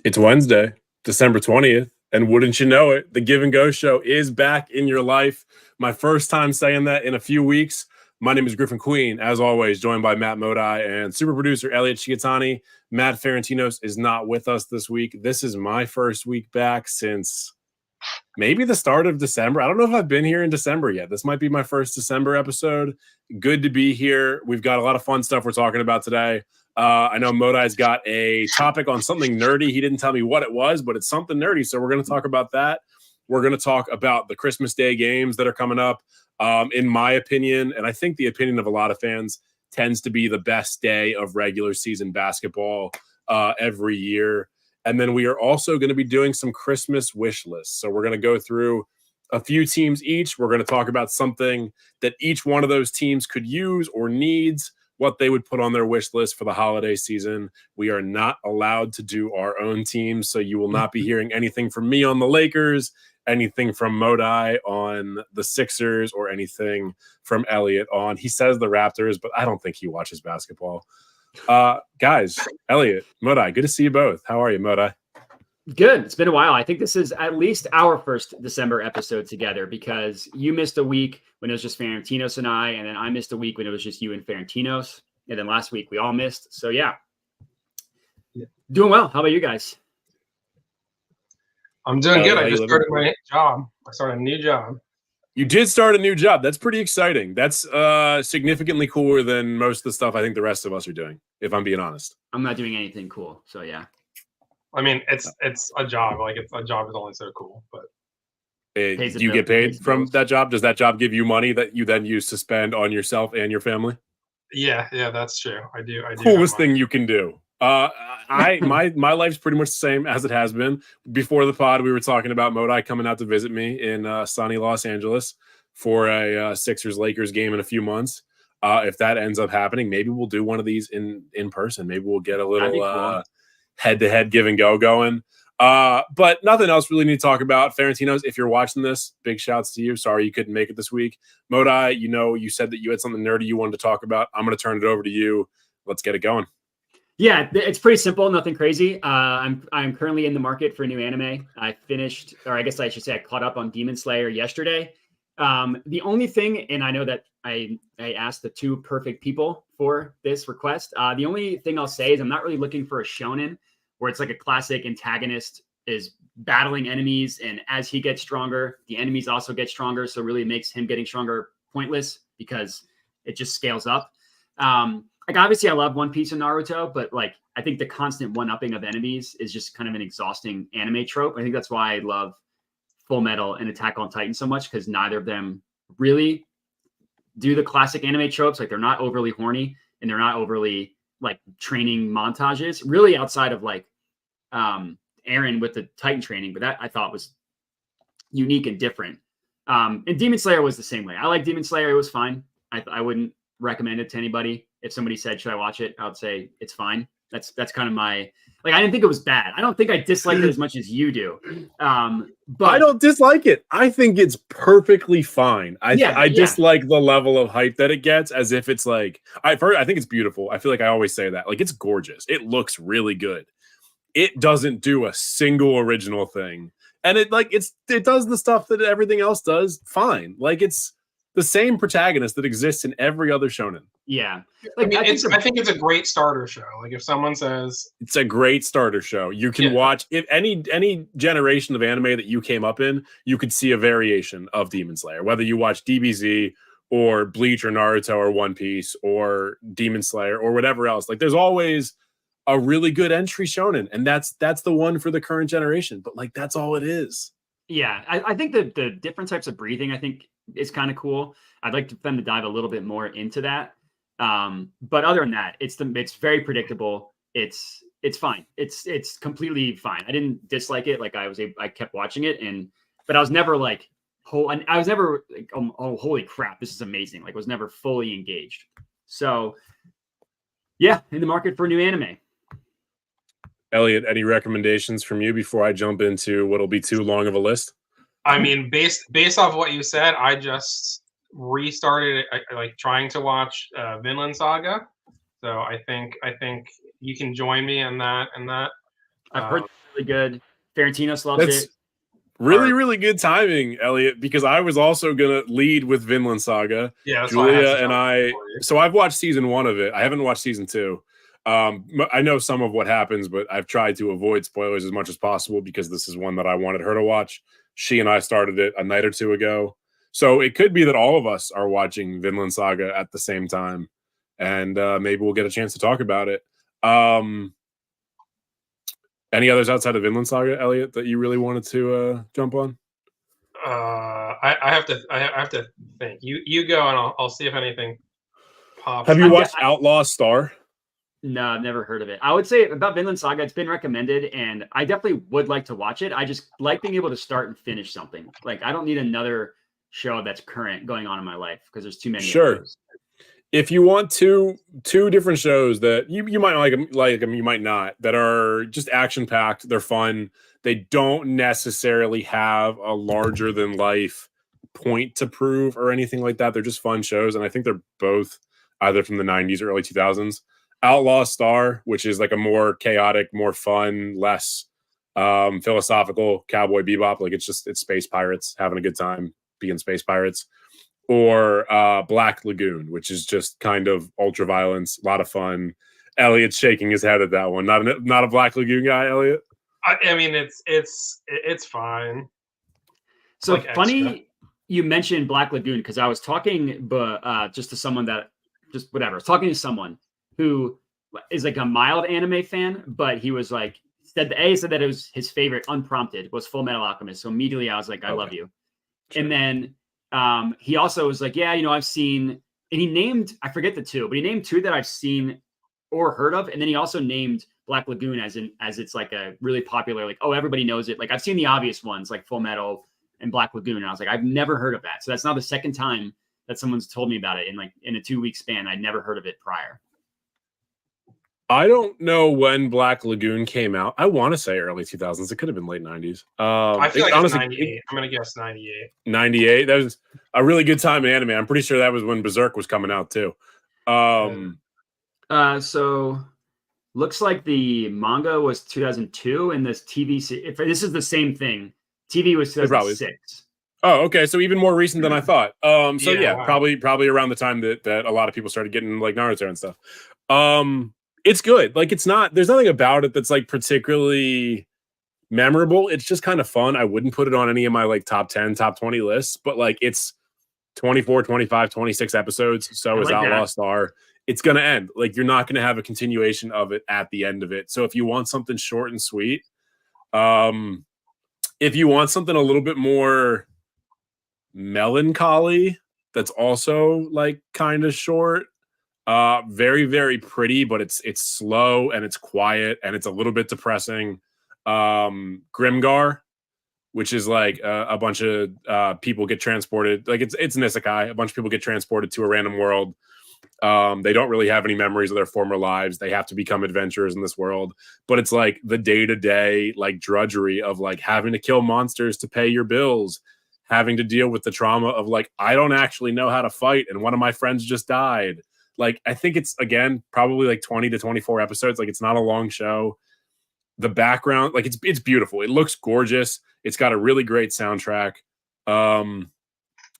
It's Wednesday, December 20th, and wouldn't you know it, the Give and Go show is back in your life. My first time saying that in a few weeks. My name is Griffin Queen, as always, joined by Matt Modi and super producer Elliott Shiotani. Matt Ferentinos is not with us this week. This is my first week back since maybe the start of December. I don't know if I've been here in December yet. This might be my first December episode. Good to be here. We've got a lot of fun stuff we're talking about today. I know Modi's got a topic on something nerdy. He didn't tell me what it was, but it's something nerdy. So we're going to talk about that. We're going to talk about the Christmas Day games that are coming up. In my opinion, and I think the opinion of a lot of fans, tends to be the best day of regular season basketball every year. And then we are also going to be doing some Christmas wish lists. So we're going to go through a few teams each. We're going to talk about something that each one of those teams could use or needs, what they would put on their wish list for the holiday season. We are not allowed to do our own teams, so you will not be hearing anything from me on the Lakers, anything from Modi on the Sixers, or anything from Elliott on, he says, the Raptors, but I don't think he watches basketball. Guys, Elliott, Modi, good to see you both. How are you, Modi? Good. It's been a while. I think this is at least our first December episode together, because you missed a week when it was just Ferentinos and I, and then I missed a week when it was just you and Ferentinos, and then last week we all missed. So yeah, doing well. How about you guys? I'm doing good. I just started my job. I started a new job. You did start a new job. That's pretty exciting. That's significantly cooler than most of the stuff I think the rest of us are doing, if I'm being honest. I'm not doing anything cool. So yeah. I mean, it's a job. Like, a job is only so cool, but do you get paid from that job? Does that job give you money that you then use to spend on yourself and your family? Yeah, that's true. I do. Coolest thing you can do. My life's pretty much the same as it has been. Before the pod, we were talking about Modi coming out to visit me in sunny Los Angeles for a Sixers-Lakers game in a few months. If that ends up happening, maybe we'll do one of these in person. Maybe we'll get a little head-to-head give and go going. But nothing else really need to talk about. Ferentinos, if you're watching this, big shouts to you. Sorry you couldn't make it this week. Modi, you said that you had something nerdy you wanted to talk about. I'm going to turn it over to you. Let's get it going. Yeah, it's pretty simple, nothing crazy. I'm currently in the market for a new anime. I finished, or I guess I should say I caught up on Demon Slayer yesterday. The only thing, and I know that I asked the two perfect people for this request. The only thing I'll say is I'm not really looking for a shonen where it's like a classic antagonist is battling enemies, and as he gets stronger, the enemies also get stronger. So it really makes him getting stronger pointless because it just scales up. Like, obviously I love One Piece and Naruto, but like, I think the constant one-upping of enemies is just kind of an exhausting anime trope. I think that's why I love Full Metal and Attack on Titan so much, because neither of them really do the classic anime tropes. Like, they're not overly horny and they're not overly like training montages, really, outside of like Eren with the Titan training, but that I thought was unique and different. And Demon Slayer was the same way. I like Demon Slayer. It was fine. I wouldn't recommend it to anybody. If somebody said, should I watch it? I would say it's fine. That's kind of my, like, I didn't think it was bad. I don't think I disliked it as much as you do. But I don't dislike it. I think it's perfectly fine. I dislike the level of hype that it gets, as if it's like, I think it's beautiful. I feel like I always say that. Like, it's gorgeous. It looks really good. It doesn't do a single original thing. And it does the stuff that everything else does fine. Like, it's the same protagonist that exists in every other shonen. Yeah. Like, I think it's a great starter show. Like, if someone says it's a great starter show, you can watch if any generation of anime that you came up in, you could see a variation of Demon Slayer, whether you watch DBZ or Bleach or Naruto or One Piece or Demon Slayer or whatever else. Like, there's always a really good entry shonen, and that's the one for the current generation. But like, that's all it is. Yeah, I think the different types of breathing, I think, is kind of cool. I'd like them to dive a little bit more into that. But other than that, it's very predictable. It's fine. It's completely fine. I didn't dislike it. Like, I kept watching it, but I was never like, I was never like, oh, holy crap, this is amazing. Like, I was never fully engaged. So yeah, in the market for a new anime. Elliott, any recommendations from you before I jump into what'll be too long of a list? I mean, based off what you said, I just restarted like trying to watch Vinland Saga. So I think you can join me in that. I've heard it's really good. Ferentinos loves That's it. really good timing, Elliot, because I was also gonna lead with Vinland Saga. Yeah, that's Julia why I had to and jump I. in for you. So I've watched season 1 of it. I haven't watched season 2. I know some of what happens, but I've tried to avoid spoilers as much as possible because this is one that I wanted her to watch. She and I started it a night or two ago, so it could be that all of us are watching Vinland Saga at the same time, and maybe we'll get a chance to talk about it. Any others outside of Vinland Saga, Elliot, that you really wanted to jump on? I have to think. You go, and I'll see if anything pops. Have you watched Outlaw Star? No, I've never heard of it. I would say about Vinland Saga, it's been recommended, and I definitely would like to watch it. I just like being able to start and finish something. Like, I don't need another show that's current going on in my life because there's too many. Sure. Of those. If you want two different shows that you might like them, you might not, that are just action packed, they're fun. They don't necessarily have a larger than life point to prove or anything like that. They're just fun shows, and I think they're both either from the 90s or early 2000s. Outlaw Star, which is like a more chaotic, more fun, less philosophical Cowboy Bebop. Like it's space pirates having a good time being space pirates. Or Black Lagoon, which is just kind of ultra violence, a lot of fun. Elliot's shaking his head at that one. Not a Black Lagoon guy, Elliot. I mean, it's fine. So like funny extra. You mentioned Black Lagoon because I was talking, just to someone that just whatever. I was talking to someone who is like a mild anime fan, but he was like said that it was his favorite, unprompted, was Full Metal Alchemist. So immediately I was like, I love you. Sure. And then he also was like, yeah, I've seen, and he named, I forget the two, but he named two that I've seen or heard of. And then he also named Black Lagoon as it's like a really popular, like, oh, everybody knows it. Like I've seen the obvious ones like Full Metal and Black Lagoon. And I was like, I've never heard of that. So that's now the second time that someone's told me about it in a 2-week span. I'd never heard of it prior. I don't know when Black Lagoon came out. I want to say early 2000s. It could have been late 90s. I feel like honestly, it's 98. I'm going to guess 98. 98. That was a really good time in anime. I'm pretty sure that was when Berserk was coming out too. So looks like the manga was 2002 and this TV if this is the same thing, TV was 2006. Oh, okay. So even more recent than I thought. Wow. Probably around the time that a lot of people started getting like Naruto and stuff. It's good. Like there's nothing about it that's like particularly memorable. It's just kind of fun. I wouldn't put it on any of my like top 10, top 20 lists, but like it's 24, 25, 26 episodes. So is Outlaw Star. It's going to end. Like you're not going to have a continuation of it at the end of it. So if you want something short and sweet, if you want something a little bit more melancholy, that's also like kind of short, very, very pretty, but it's slow and it's quiet and it's a little bit depressing. Grimgar, which is like a bunch of people get transported. Like it's an isekai. A bunch of people get transported to a random world. They don't really have any memories of their former lives. They have to become adventurers in this world. But it's like the day-to-day like drudgery of like having to kill monsters to pay your bills, having to deal with the trauma of like, I don't actually know how to fight and one of my friends just died. Like, I think it's, again, probably like 20 to 24 episodes. Like, it's not a long show. The background, like, it's beautiful. It looks gorgeous. It's got a really great soundtrack.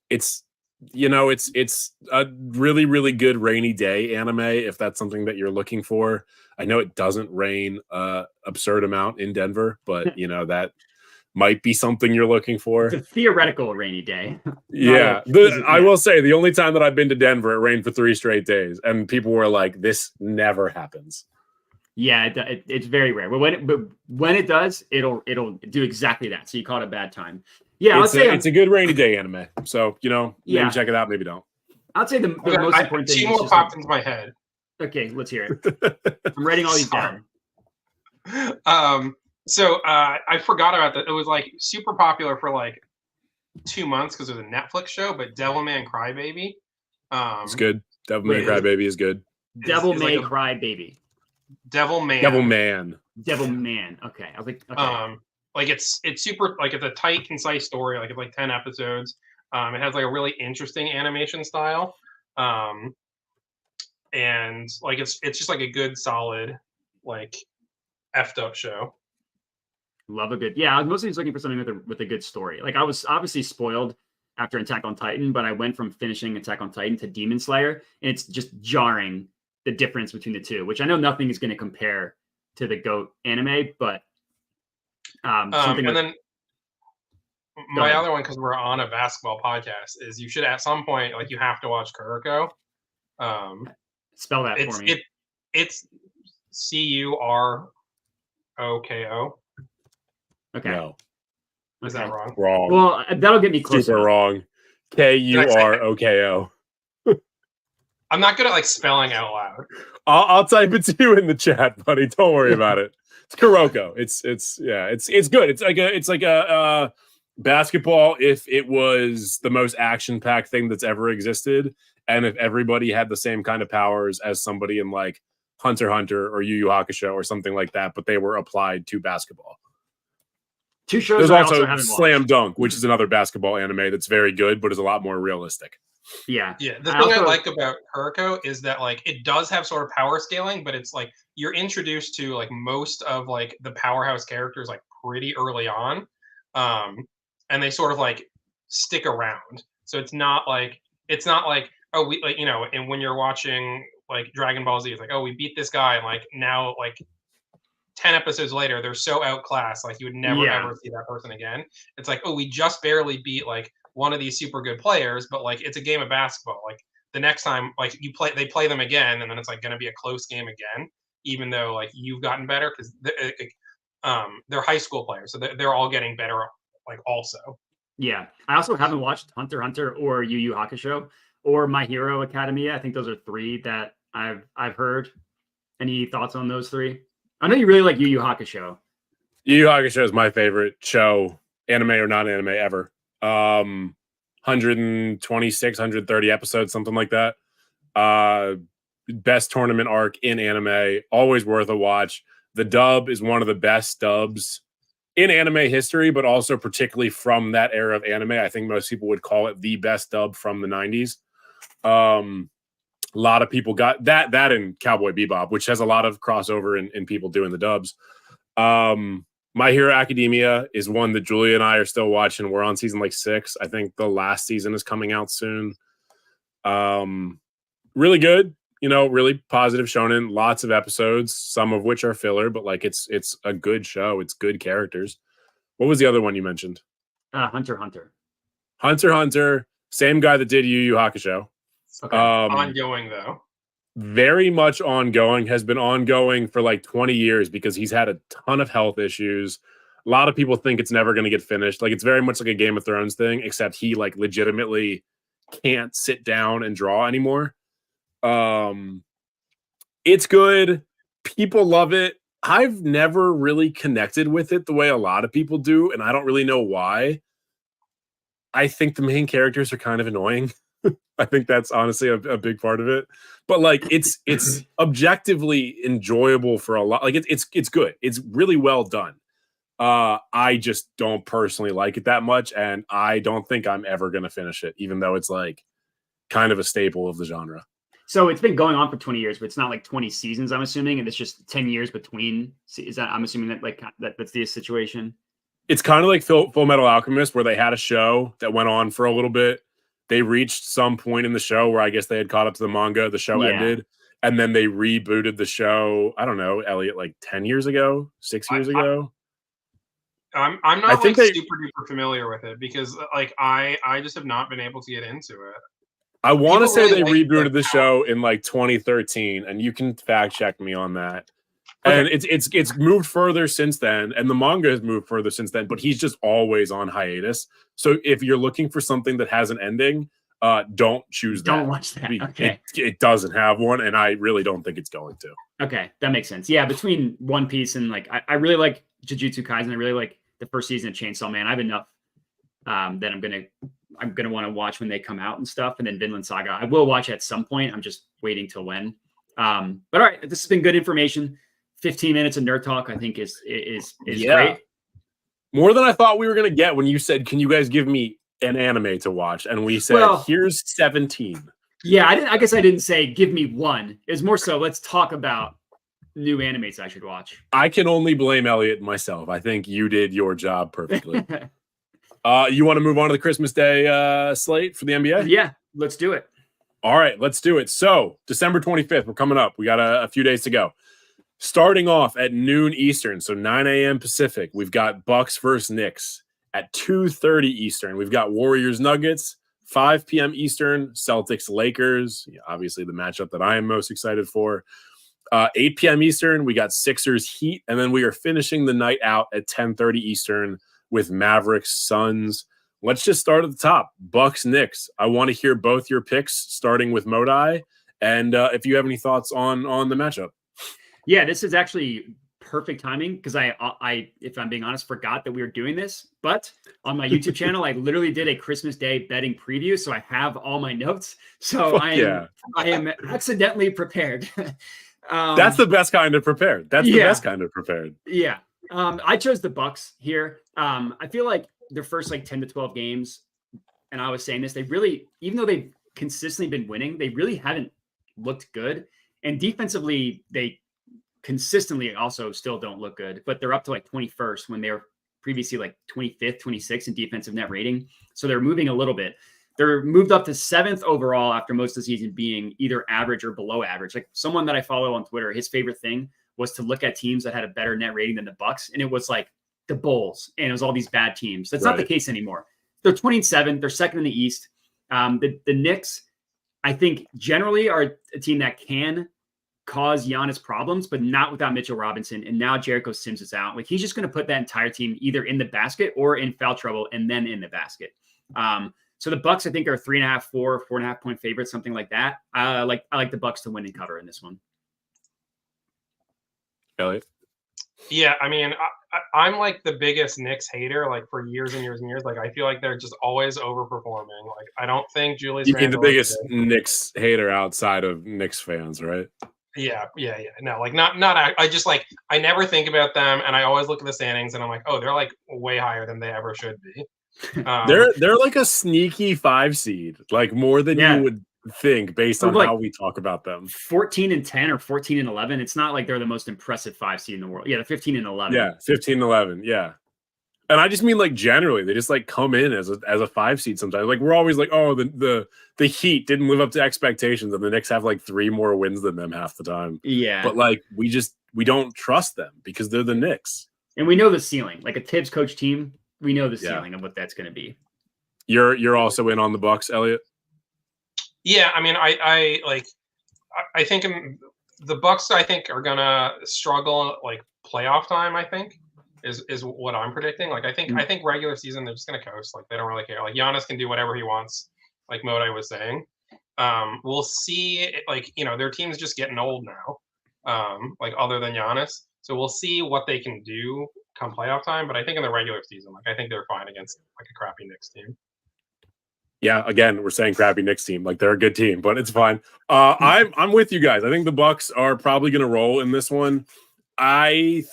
It's a really, really good rainy day anime, if that's something that you're looking for. I know it doesn't rain absurd amount in Denver, but, that might be something you're looking for. It's a theoretical rainy day. Yeah. I will say the only time that I've been to Denver, it rained for 3 straight days. And people were like, this never happens. Yeah, it's very rare. But when it does, it'll do exactly that. So you caught a bad time. Yeah, it's a good rainy day anime. So, maybe check it out, maybe don't. I'll say the most important thing. 2 more popped into my head. Okay, let's hear it. I'm writing all these down. So I forgot about that. It was like super popular for like 2 months because it was a Netflix show, but Devilman Crybaby. It's good. Devilman Crybaby is good. Devilman Crybaby. Devilman. Okay. I was like, okay. Like it's super, like it's a tight, concise story. Like it's like 10 episodes. It has like a really interesting animation style. And like it's just like a good, solid, like effed up show. Love a good. Yeah, I was mostly just looking for something with a good story. Like I was obviously spoiled after Attack on Titan, but I went from finishing Attack on Titan to Demon Slayer, and it's just jarring the difference between the two. Which I know nothing is going to compare to the GOAT anime, but something. And then my other one, because we're on a basketball podcast, is you should at some point you have to watch Kuroko. Spell that for me. It's Curoko. Okay. No. Is that wrong? Wrong. Well, that'll get me closer. Super wrong. Kuroko. I'm not good at spelling out loud. I'll type it to you in the chat, buddy. Don't worry about it. It's Kuroko. It's good. It's like a basketball if it was the most action-packed thing that's ever existed, and if everybody had the same kind of powers as somebody in like Hunter x Hunter or Yu Yu Hakusho or something like that, but they were applied to basketball. Two shows. There's also haven't Slam watched. Dunk, which is another basketball anime that's very good, but is a lot more realistic. Yeah. The thing I like about Kuroko is that it does have sort of power scaling, but it's you're introduced to most of the powerhouse characters pretty early on, and they sort of stick around. So it's not like oh we and when you're watching Dragon Ball Z, it's oh we beat this guy and now 10 episodes later they're so outclassed you would never ever see that person again. It's oh we just barely beat one of these super good players, but it's a game of basketball. The next time they play them again, and then it's going to be a close game again, even though you've gotten better because they're high school players, so they're all getting better also. Yeah, I also haven't watched Hunter x Hunter or Yu Yu Hakusho or My Hero Academia. I think those are three that I've heard. Any thoughts on those three? I know you really like Yu Yu Hakusho. Yu Yu Hakusho is my favorite show, anime or non-anime, ever. 126, 130 episodes, something like that. Best tournament arc in anime, always worth a watch. The dub is one of the best dubs in anime history, but also particularly from that era of anime. I think most people would call it the best dub from the 90s. A lot of people got that and Cowboy Bebop, which has a lot of crossover in people doing the dubs. My Hero Academia is one that Julia and I are still watching. We're on season 6. I think the last season is coming out soon. Really good, really positive shonen. Lots of episodes, some of which are filler, but it's a good show. It's good characters. What was the other one you mentioned? Hunter x Hunter. Hunter x Hunter, same guy that did Yu Yu Hakusho. Okay. Ongoing though. Very much ongoing, has been ongoing for 20 years because he's had a ton of health issues. A lot of people think it's never going to get finished. It's very much like a Game of Thrones thing, except he legitimately can't sit down and draw anymore. It's good. People love it. I've never really connected with it the way a lot of people do, and I don't really know why. I think the main characters are kind of annoying. I think that's honestly a big part of it. But it's objectively enjoyable for a lot. It's good. It's really well done. I just don't personally like it that much, and I don't think I'm ever gonna finish it, even though it's kind of a staple of the genre. So it's been going on for 20 years, but it's not 20 seasons, I'm assuming, and it's just 10 years between. Is that I'm assuming that that's the situation? It's kind of like Full Metal Alchemist, where they had a show that went on for a little bit. They reached some point in the show where I guess they had caught up to the manga. The show ended, and then they rebooted the show. I don't know, Elliot, 10 years ago, 6 years ago. I'm not super duper familiar with it because I just have not been able to get into it. I want to say they rebooted the show in 2013, and you can fact check me on that. Okay. And it's moved further since then, and the manga has moved further since then, but he's just always on hiatus. So if you're looking for something that has an ending, don't choose that. Don't watch that. Okay. It doesn't have one, and I really don't think it's going to. Okay, that makes sense. Yeah, between One Piece and I really like Jujutsu Kaisen. I really like the first season of Chainsaw Man. I have enough that I'm gonna want to watch when they come out and stuff. And then Vinland Saga, I will watch at some point. I'm just waiting till when. But all right, this has been good information. 15 minutes of nerd talk, I think is great. More than I thought we were gonna get when you said, "Can you guys give me an anime to watch?" And we said, "Here's 17." Yeah, I guess I didn't say give me one. It was more so let's talk about new animes I should watch. I can only blame Elliott and myself. I think you did your job perfectly. You want to move on to the Christmas Day slate for the NBA? Yeah, let's do it. All right, let's do it. So December 25th, we're coming up. We got a few days to go. Starting off at noon Eastern, so 9 a.m. Pacific, we've got Bucks versus Knicks. At 2:30 Eastern, we've got Warriors Nuggets. 5 p.m. Eastern, Celtics Lakers. Obviously, the matchup that I am most excited for. 8 p.m. Eastern, we got Sixers Heat, and then we are finishing the night out at 10:30 Eastern with Mavericks Suns. Let's just start at the top. Bucks Knicks. I want to hear both your picks, starting with Modai, and if you have any thoughts on the matchup. Yeah, this is actually perfect timing because I, if I'm being honest, forgot that we were doing this. But on my YouTube channel, I literally did a Christmas Day betting preview, so I have all my notes. So I am accidentally prepared. That's the best kind of prepared. That's the best kind of prepared. Yeah. I chose the Bucks here. I feel like their first 10 to 12 games, and I was saying this, they really, even though they've consistently been winning, they really haven't looked good. And defensively, they consistently also still don't look good, but they're up to 21st when they were previously 25th, 26th in defensive net rating. So they're moving a little bit. They're moved up to 7th overall after most of the season being either average or below average. Someone that I follow on Twitter, his favorite thing was to look at teams that had a better net rating than the Bucks. And it was the Bulls and it was all these bad teams. That's not the case anymore. They're 27th. They're second in the East. The Knicks, I think generally are a team that can cause Giannis problems, but not without Mitchell Robinson. And now Jericho Sims is out. He's just going to put that entire team either in the basket or in foul trouble and then in the basket. So the Bucks, I think, are 3.5, 4.5 point favorites, something like that. I like the Bucks to win and cover in this one. Elliot? Yeah, I mean, I'm the biggest Knicks hater, for years and years and years. I feel like they're just always overperforming. I don't think Julius You mean the Randle biggest Knicks hater outside of Knicks fans, right? Yeah. No, not. I just I never think about them, and I always look at the standings, and I'm like, oh, they're way higher than they ever should be. They're a sneaky 5 seed, more than you would think based on how we talk about them. 14-10 or 14-11. It's not like they're the most impressive 5 seed in the world. Yeah, the 15-11. Yeah, 15-11. Yeah. And I just mean generally, they just come in as a 5 seed sometimes. We're always oh, the Heat didn't live up to expectations, and the Knicks have 3 more wins than them half the time. Yeah. But we don't trust them because they're the Knicks. And we know the ceiling. A Tibbs coach team, we know the ceiling of what that's going to be. You're also in on the Bucks, Elliot? Yeah, I mean, I think the Bucks, I think, are gonna struggle playoff time. I think is what I'm predicting. I think regular season they're just gonna coast. They don't really care. Giannis can do whatever he wants. Modai was saying. We'll see. Their team's just getting old now. Other than Giannis, so we'll see what they can do come playoff time. But I think in the regular season, I think they're fine against a crappy Knicks team. Yeah, again, we're saying crappy Knicks team. They're a good team, but it's fine. I'm with you guys. I think the Bucks are probably going to roll in this one. I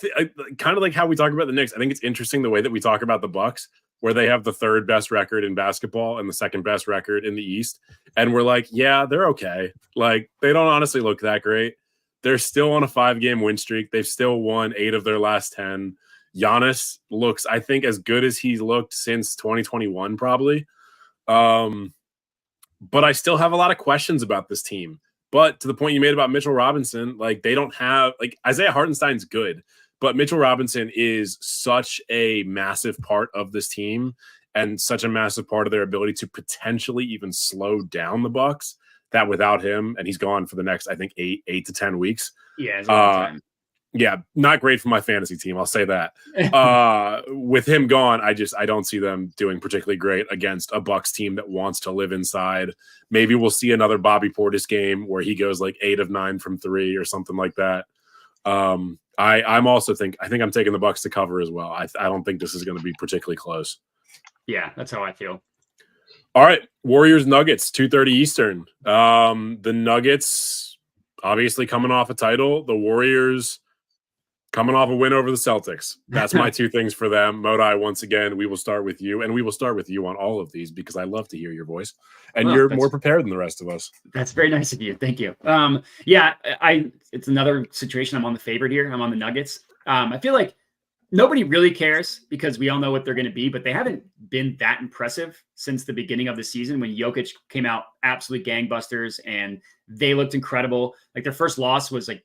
kind of like how we talk about the Knicks. I think it's interesting the way that we talk about the Bucks, where they have the 3rd best record in basketball and the 2nd best record in the East. And we're yeah, they're okay. They don't honestly look that great. They're still on a 5-game win streak. They've still won 8 of their last 10. Giannis looks, I think, as good as he's looked since 2021, probably. But I still have a lot of questions about this team. But to the point you made about Mitchell Robinson, they don't have Isaiah Hartenstein's good, but Mitchell Robinson is such a massive part of this team and such a massive part of their ability to potentially even slow down the Bucks that without him, and he's gone for the next, I think, 8 to 10 weeks. Yeah, it's a long time. Yeah, not great for my fantasy team. I'll say that. With him gone, I don't see them doing particularly great against a Bucks team that wants to live inside. Maybe we'll see another Bobby Portis game where he goes 8 of 9 from 3 or something like that. I'm also I think I'm taking the Bucks to cover as well. I don't think this is going to be particularly close. Yeah, that's how I feel. All right, Warriors Nuggets, 2:30 Eastern. The Nuggets obviously coming off a title. The Warriors Coming off a win over the Celtics. That's my two things for them. Modi, once again, we will start with you, and we will start with you on all of these because I love to hear your voice, and you're more prepared than the rest of us. That's very nice of you. Thank you. It's another situation. I'm on the favorite here. I'm on the Nuggets. I feel like nobody really cares because we all know what they're going to be, but they haven't been that impressive since the beginning of the season when Jokic came out absolutely gangbusters and they looked incredible. Like their first loss was like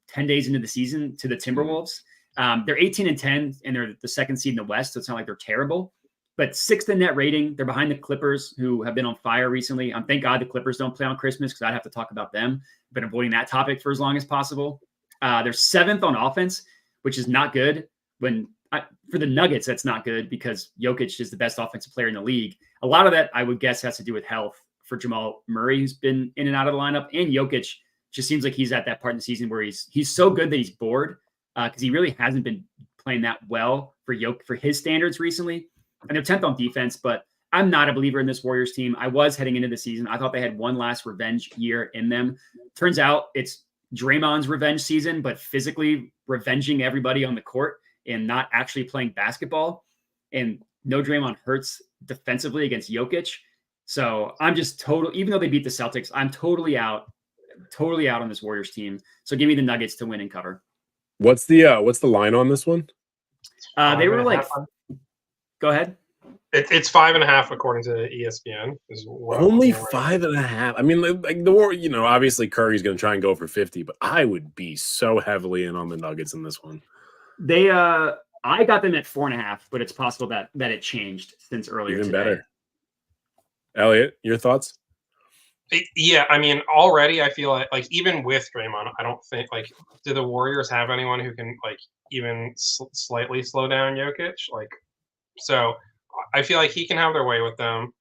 10 days into the season to the Timberwolves. They're 18-10 and they're the second seed in the West. So it's not like they're terrible, but 6th in net rating. They're behind the Clippers, who have been on fire recently. Thank God the Clippers don't play on Christmas because I'd have to talk about them. I've been avoiding that topic for as long as possible. They're 7th on offense, which is not good. For the Nuggets, that's not good because Jokic is the best offensive player in the league. A lot of that, I would guess, has to do with health for Jamal Murray, who's been in and out of the lineup, and Jokic just seems like he's at that part in the season where he's so good that he's bored because he really hasn't been playing that well for his standards recently. And they're 10th on defense, but I'm not a believer in this Warriors team. I was heading into the season. I thought they had one last revenge year in them. Turns out it's Draymond's revenge season, but physically revenging everybody on the court and not actually playing basketball. And no Draymond hurts defensively against Jokic. So I'm just even though they beat the Celtics, I'm totally out on this Warriors team. So give me the Nuggets to win and cover. What's the line on this one? They were like, go ahead. It's 5.5 according to ESPN. Only 5.5. I mean, like the war. Obviously Curry's going to try and go for 50, but I would be so heavily in on the Nuggets in this one. I got them at 4.5, but it's possible that it changed since earlier. Even today. Better. Elliot, your thoughts? Yeah, I mean, already I feel like even with Draymond, I don't think do the Warriors have anyone who can even slightly slow down Jokic? So I feel like he can have their way with them.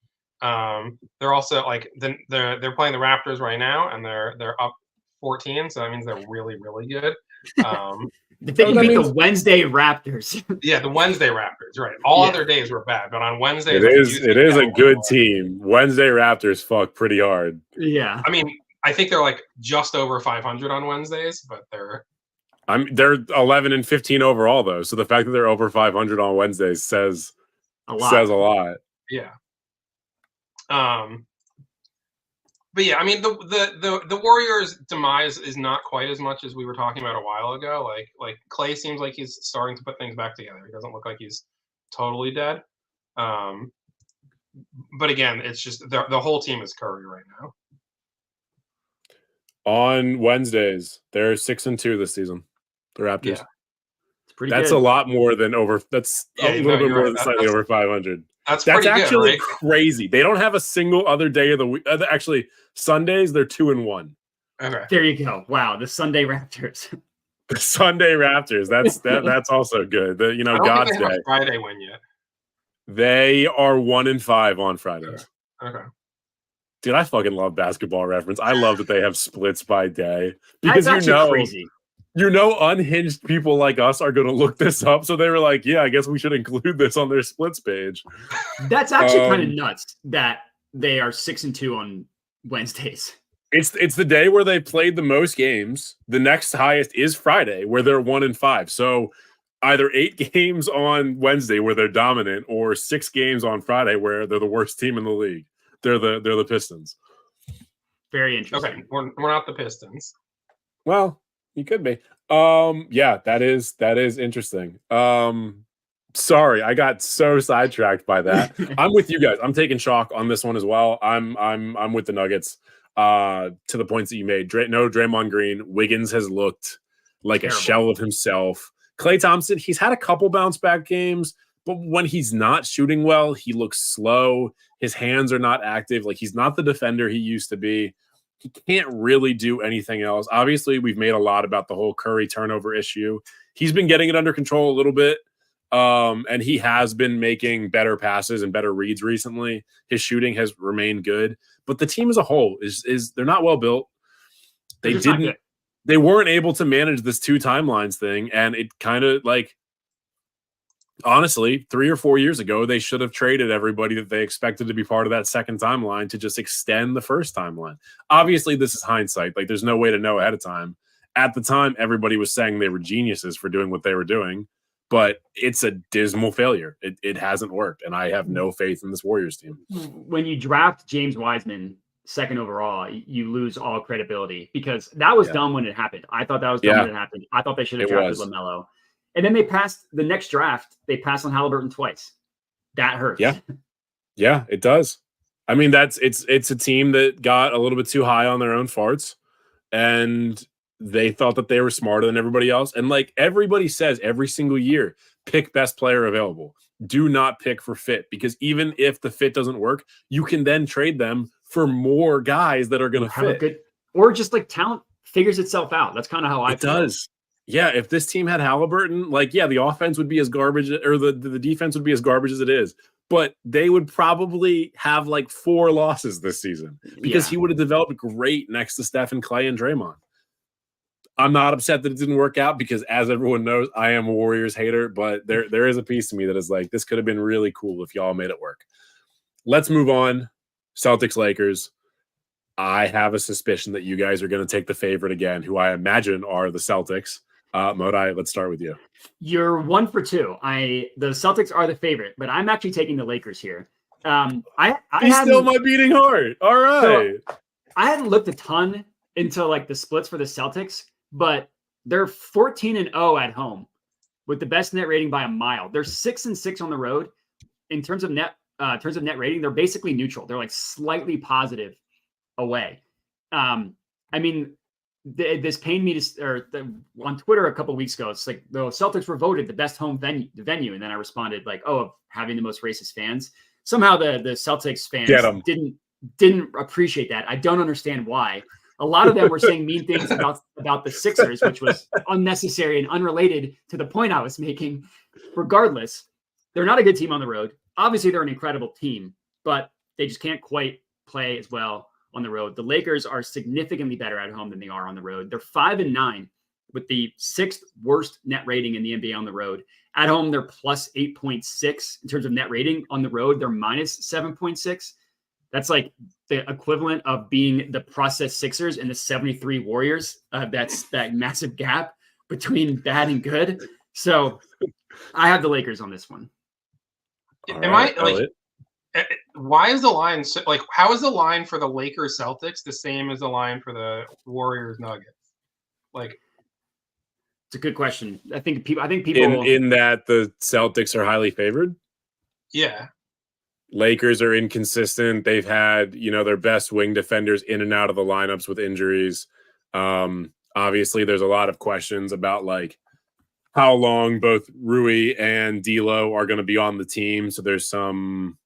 They're also they're playing the Raptors right now, and they're up 14, so that means they're really, really good. They beat the Wednesday Raptors. Yeah, the Wednesday Raptors, right? All other days were bad, but on Wednesday it is a good team. Wednesday Raptors fuck pretty hard. Yeah, I mean, I think they're just over 500 on Wednesdays, but they're 11-15 overall though. So the fact that they're over 500 on Wednesdays says a lot. Yeah. But yeah, I mean the Warriors' demise is not quite as much as we were talking about a while ago. Like Clay seems like he's starting to put things back together. He doesn't look like he's totally dead. But again, it's just the whole team is Curry right now. On Wednesdays, they're 6-2 this season. The Raptors. Yeah. That's good. A lot more than over. That's a little bit more than slightly over 500. That's actually good, right? crazy. They don't have a single other day of the week. Actually, Sundays they're 2-1. Okay. There you go. Wow, the Sunday Raptors. The Sunday Raptors. That's also good. I don't God's think they day. have Friday win yet. They are 1-5 on Fridays. Okay. Dude, I fucking love Basketball Reference. I love that they have splits by day because That's crazy. Unhinged people like us are going to look this up. So they were like, yeah, I guess we should include this on their splits page. That's actually kind of nuts that they are 6-2 on Wednesdays. It's the day where they played the most games. The next highest is Friday, where they're 1-5. So either 8 games on Wednesday where they're dominant, or 6 games on Friday where they're the worst team in the league. They're the Pistons. Very interesting. Okay, we're not the Pistons. Well, you could be. Yeah, that is interesting. Sorry, I got so sidetracked by that. I'm with you guys. I'm taking chalk on this one as well. I'm with the Nuggets. To the points that you made. No Draymond Green. Wiggins has looked like a shell of himself. Klay Thompson, he's had a couple bounce back games, but when he's not shooting well, he looks slow. His hands are not active. Like, he's not the defender he used to be. He can't really do anything else. Obviously, we've made a lot about the whole Curry turnover issue. He's been getting it under control a little bit, and he has been making better passes and better reads recently. His shooting has remained good, but the team as a whole is they're not well built. They weren't able to manage this 2 timelines thing, and it kind of honestly, 3 or 4 years ago, they should have traded everybody that they expected to be part of that second timeline to just extend the first timeline. Obviously, this is hindsight. There's no way to know ahead of time. at the time, everybody was saying they were geniuses for doing what they were doing, but it's a dismal failure. It hasn't worked, and I have no faith in this Warriors team. When you draft James Wiseman second overall, you lose all credibility because that was dumb when it happened. I thought that was dumb when it happened. I thought they should have drafted LaMelo. And then they passed the next draft. They passed on Halliburton twice. That hurts. Yeah, it does. I mean, it's a team that got a little bit too high on their own farts, and they thought that they were smarter than everybody else. And like everybody says every single year, pick best player available. Do not pick for fit, because even if the fit doesn't work, you can then trade them for more guys that are going to fit. Good, or just like talent figures itself out. That's kind of how I feel. It does. Yeah, if this team had Halliburton, like, yeah, the offense would be as garbage, or the defense would be as garbage as it is, but they would probably have like 4 losses this season because he would have developed great next to Stephen, Clay, and Draymond. I'm not upset that it didn't work out because, as everyone knows, I am a Warriors hater, but there is a piece to me that is like, this could have been really cool if y'all made it work. Let's move on. Celtics, Lakers. I have a suspicion that you guys are going to take the favorite again, who I imagine are the Celtics. Modi, let's start with you. You're 1 for 2. The Celtics are the favorite, but I'm actually taking the Lakers here. He's still my beating heart. All right. So I hadn't looked a ton into like the splits for the Celtics, but they're 14-0 at home with the best net rating by a mile. They're 6-6 on the road in terms of net rating. They're basically neutral. They're like slightly positive away. I mean, this pained me on Twitter a couple of weeks ago. It's like the Celtics were voted the best home venue, and then I responded like, "Oh, having the most racist fans." Somehow the Celtics fans didn't appreciate that. I don't understand why. A lot of them were saying mean things about the Sixers, which was unnecessary and unrelated to the point I was making. Regardless, they're not a good team on the road. Obviously, they're an incredible team, but they just can't quite play as well on the road. The Lakers are significantly better at home than they are on the road. They're 5-9 with the 6th worst net rating in the NBA on the road. At home, they're plus 8.6 in terms of net rating. On the road, they're minus 7.6. That's like the equivalent of being the process Sixers and the 73 Warriors. That's that massive gap between bad and good. So I have the Lakers on this one. Why is the line how is the line for the Lakers Celtics the same as the line for the Warriors Nuggets? Like, it's a good question. I think people in that the Celtics are highly favored. Yeah. Lakers are inconsistent. They've had, their best wing defenders in and out of the lineups with injuries. Obviously there's a lot of questions about like how long both Rui and D'Lo are going to be on the team. So there's some,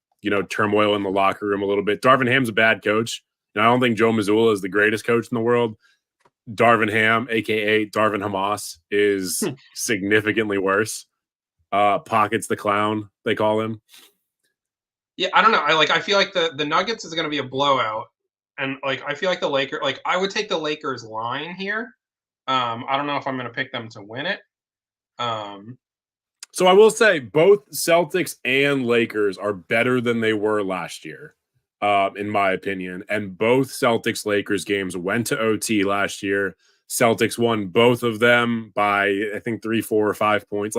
turmoil in the locker room a little bit. Darvin Ham's a bad coach. And I don't think Joe Mazzulla is the greatest coach in the world. Darvin Ham, a.k.a. Darvin Hamas, is significantly worse. Pockets the clown, they call him. Yeah, I don't know. I feel like the Nuggets is going to be a blowout. And, I feel like the Lakers – I would take the Lakers line here. I don't know if I'm going to pick them to win it. So I will say both Celtics and Lakers are better than they were last year, in my opinion. And both Celtics-Lakers games went to OT last year. Celtics won both of them by, I think, 3, 4, or 5 points.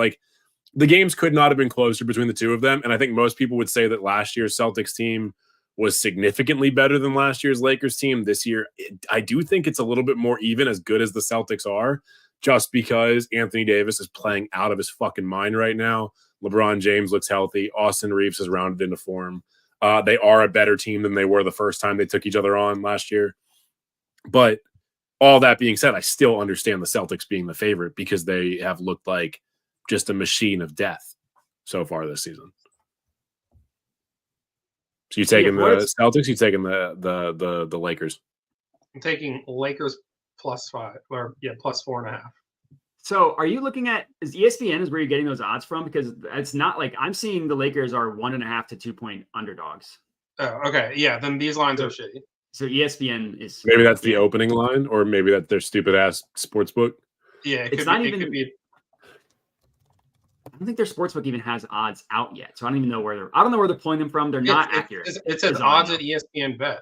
The games could not have been closer between the two of them. And I think most people would say that last year's Celtics team was significantly better than last year's Lakers team. This year, I do think it's a little bit more even, as good as the Celtics are, just because Anthony Davis is playing out of his fucking mind right now. LeBron James looks healthy. Austin Reeves has rounded into form. They are a better team than they were the first time they took each other on last year. But all that being said, I still understand the Celtics being the favorite because they have looked like just a machine of death so far this season. So you taking the Celtics? You taking the Lakers? I'm taking Lakers +5 or plus 4.5. So are you looking at ESPN is where you're getting those odds from? Because it's not like I'm seeing the Lakers are 1.5 to 2 point underdogs. Oh, okay. Yeah, then these lines are shitty. So ESPN is maybe that's the opening line, or maybe that's their stupid ass sports book. Yeah, it's not even. I don't think their sportsbook even has odds out yet, so I don't even know where they're. I don't know where they're pulling them from. They're not accurate. It says odds at ESPN Bet.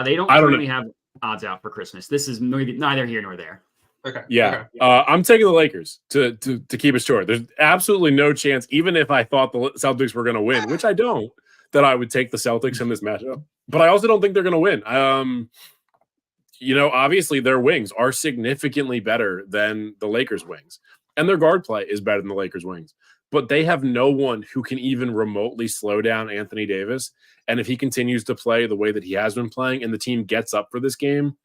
They don't currently have odds out for Christmas. This is neither here nor there. Okay. Yeah. Okay. I'm taking the Lakers to keep it short. There's absolutely no chance, even if I thought the Celtics were going to win, which I don't, that I would take the Celtics in this matchup. But I also don't think they're going to win. Obviously their wings are significantly better than the Lakers' wings, and their guard play is better than the Lakers' wings. But they have no one who can even remotely slow down Anthony Davis. And if he continues to play the way that he has been playing and the team gets up for this game,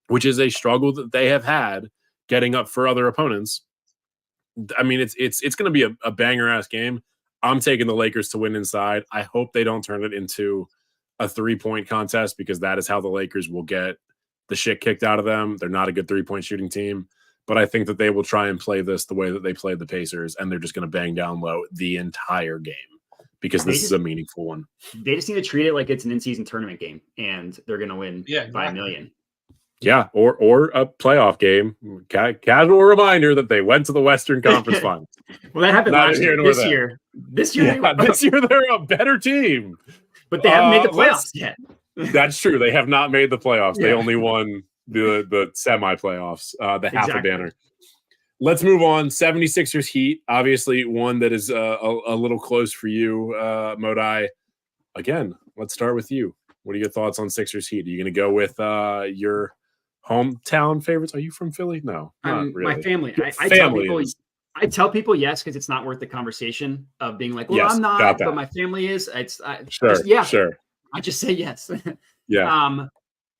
which is a struggle that they have had getting up for other opponents, I mean, it's going to be a banger-ass game. I'm taking the Lakers to win inside. I hope they don't turn it into a 3-point contest, because that is how the Lakers will get the shit kicked out of them. They're not a good 3-point shooting team. But I think that they will try and play this the way that they played the Pacers, and they're just going to bang down low the entire game, because this is a meaningful one. They just need to treat it like it's an in-season tournament game, and they're going to win by a million. Yeah, or a playoff game. Casual reminder that they went to the Western Conference Finals. Well, that happened last year. This year they're a better team. But they haven't made the playoffs yet. That's true. They have not made the playoffs. Yeah. They only won the semi-playoffs, the half a banner. Let's move on. 76ers Heat, obviously one that is a little close for you, Modai. Again, let's start with you. What are your thoughts on Sixers Heat? Are you going to go with your hometown favorites? Are you from Philly? No, not really. My family. I tell people yes, because it's not worth the conversation of being like, well, yes, I'm not, but my family is. Sure. I just say yes. Yeah.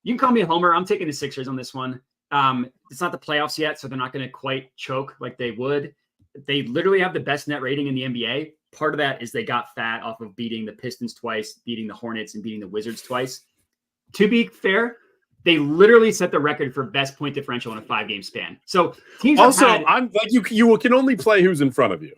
You can call me a homer. I'm taking the Sixers on this one. It's not the playoffs yet, so they're not going to quite choke like they would. They literally have the best net rating in the NBA. Part of that is they got fat off of beating the Pistons twice, beating the Hornets, and beating the Wizards twice. To be fair, they literally set the record for best point differential in a 5-game span. So teams I'm like you can only play who's in front of you.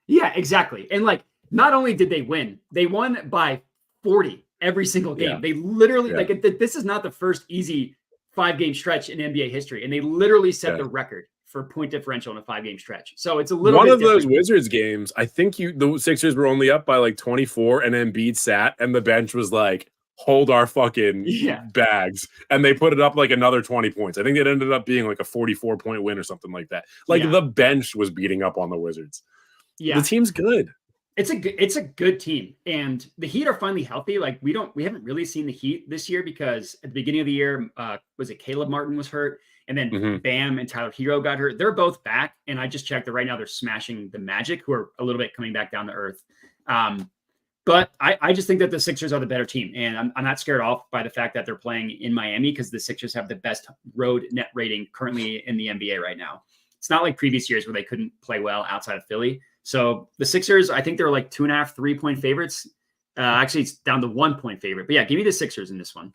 Yeah, exactly. And like, not only did they win, they won by 40 every single game. Yeah. They literally this is not the first easy 5-game stretch in NBA history, and they literally set the record for point differential in a 5-game stretch. So it's a little one of those Wizards games. I think the Sixers were only up by like 24, and Embiid sat, and the bench was like, "Hold our fucking bags," and they put it up like another 20 points. I think it ended up being like a 44-point win or something like that. Like the bench was beating up on the Wizards. Yeah, the team's good. It's a good team, and the Heat are finally healthy. Like we haven't really seen the Heat this year, because at the beginning of the year, was it Caleb Martin was hurt, and then Bam and Tyler Hero got hurt. They're both back, and I just checked that right now they're smashing the Magic, who are a little bit coming back down to earth. But I just think that the Sixers are the better team, and I'm not scared off by the fact that they're playing in Miami, because the Sixers have the best road net rating currently in the NBA right now. It's not like previous years where they couldn't play well outside of Philly. So the Sixers, I think they're like 2.5, 3-point favorites. Actually, it's down to 1-point favorite. But yeah, give me the Sixers in this one.